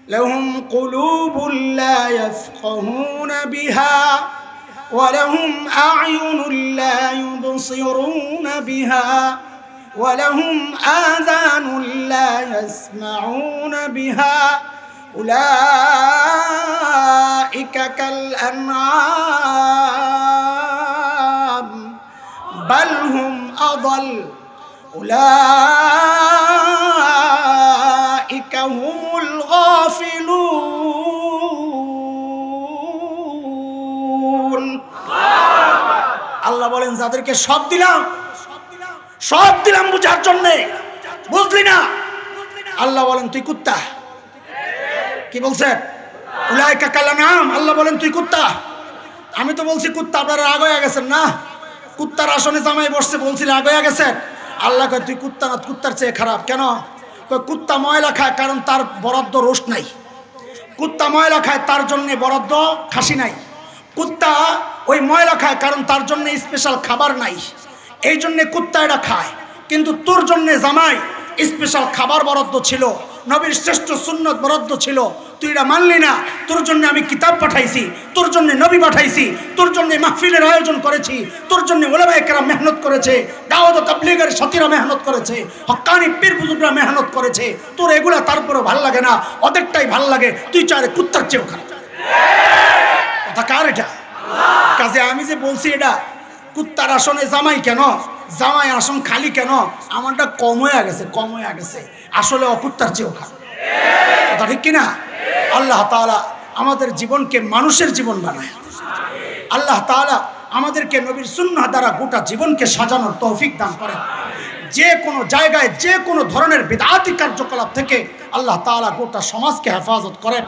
لهم قلوب لا يفقهون بها ولهم أعين لا يبصرون بها ولهم آذان لا يسمعون بها أولئك كالأنعام বাল হুম আদাল উলাইকা হুমুল গাফিলুন। আল্লাহ বলেন যাদেরকে সব দিলাম বুঝার জন্য, বুঝলি না? আল্লাহ বলেন তুই কুত্তা। কি বলছেন? উলাইকা কাল আনআম। আল্লাহ বলেন তুই কুত্তা। আমি তো বলছি কুত্তা, আপনারা রাগ হয়ে গেছেন না? কুত্তার আসনে জামাই বসছে, বলছি রাগ হয়ে গেছেন? আল্লাহ কয় তুই কুত্তা না, কুত্তার চেয়ে খারাপ। কেন? কুত্তা ময়লা খায় কারণ তার বরাদ্দ রোস্ট নাই। কুত্তা ময়লা খায় তার জন্য বরাদ্দ খাসি নাই। কুত্তা ওই ময়লা খায় কারণ তার জন্য স্পেশাল খাবার নাই, এই জন্য কুত্তা এটা খায়। কিন্তু তোর জন্য জামাই স্পেশাল খাবার বরাদ্দ ছিল, নবীর শ্রেষ্ঠ সুন্নত বরাদ্দ ছিল, তুই এটা মানলি না। তোর জন্য আমি কিতাব পাঠাইছি, তোর জন্য নবী পাঠাইছি, তোর জন্য মাহফিলের আয়োজন করেছি, তোর জন্য ওলামায়ে কেরাম মেহনত করেছে, দাওয়াত ও তাবলীগের সাথীরা মেহনত করেছে, হক্কানি পীর বুজুর্গরা মেহনত করেছে। তোর এগুলা তারপরে ভাল লাগে না, ওদেরটাই ভাল লাগে। তুই চারে কুত্তার চেয়েও খারাপ। কথা কার এটা? কাজে আমি যে বলছি এটা কুত্তার আসনে জামাই কেন, জামাই আসন খালি কেন, আমারটা কম হয়ে গেছে। আসলে অকুত্তার চেয়েও খারাপ। কথা ঠিক কিনা? আল্লাহ তাআলা আমাদের জীবনকে মানুষের জীবন বানায়। আল্লাহ তাআলা আমাদেরকে নবীর সুন্নাহ দ্বারা গোটা জীবনকে সাজানোর তৌফিক দান করেন। যে কোনো জায়গায় যে কোনো ধরনের বিদআতি কার্যকলাপ থেকে আল্লাহ তাআলা গোটা সমাজকে হেফাজত করেন।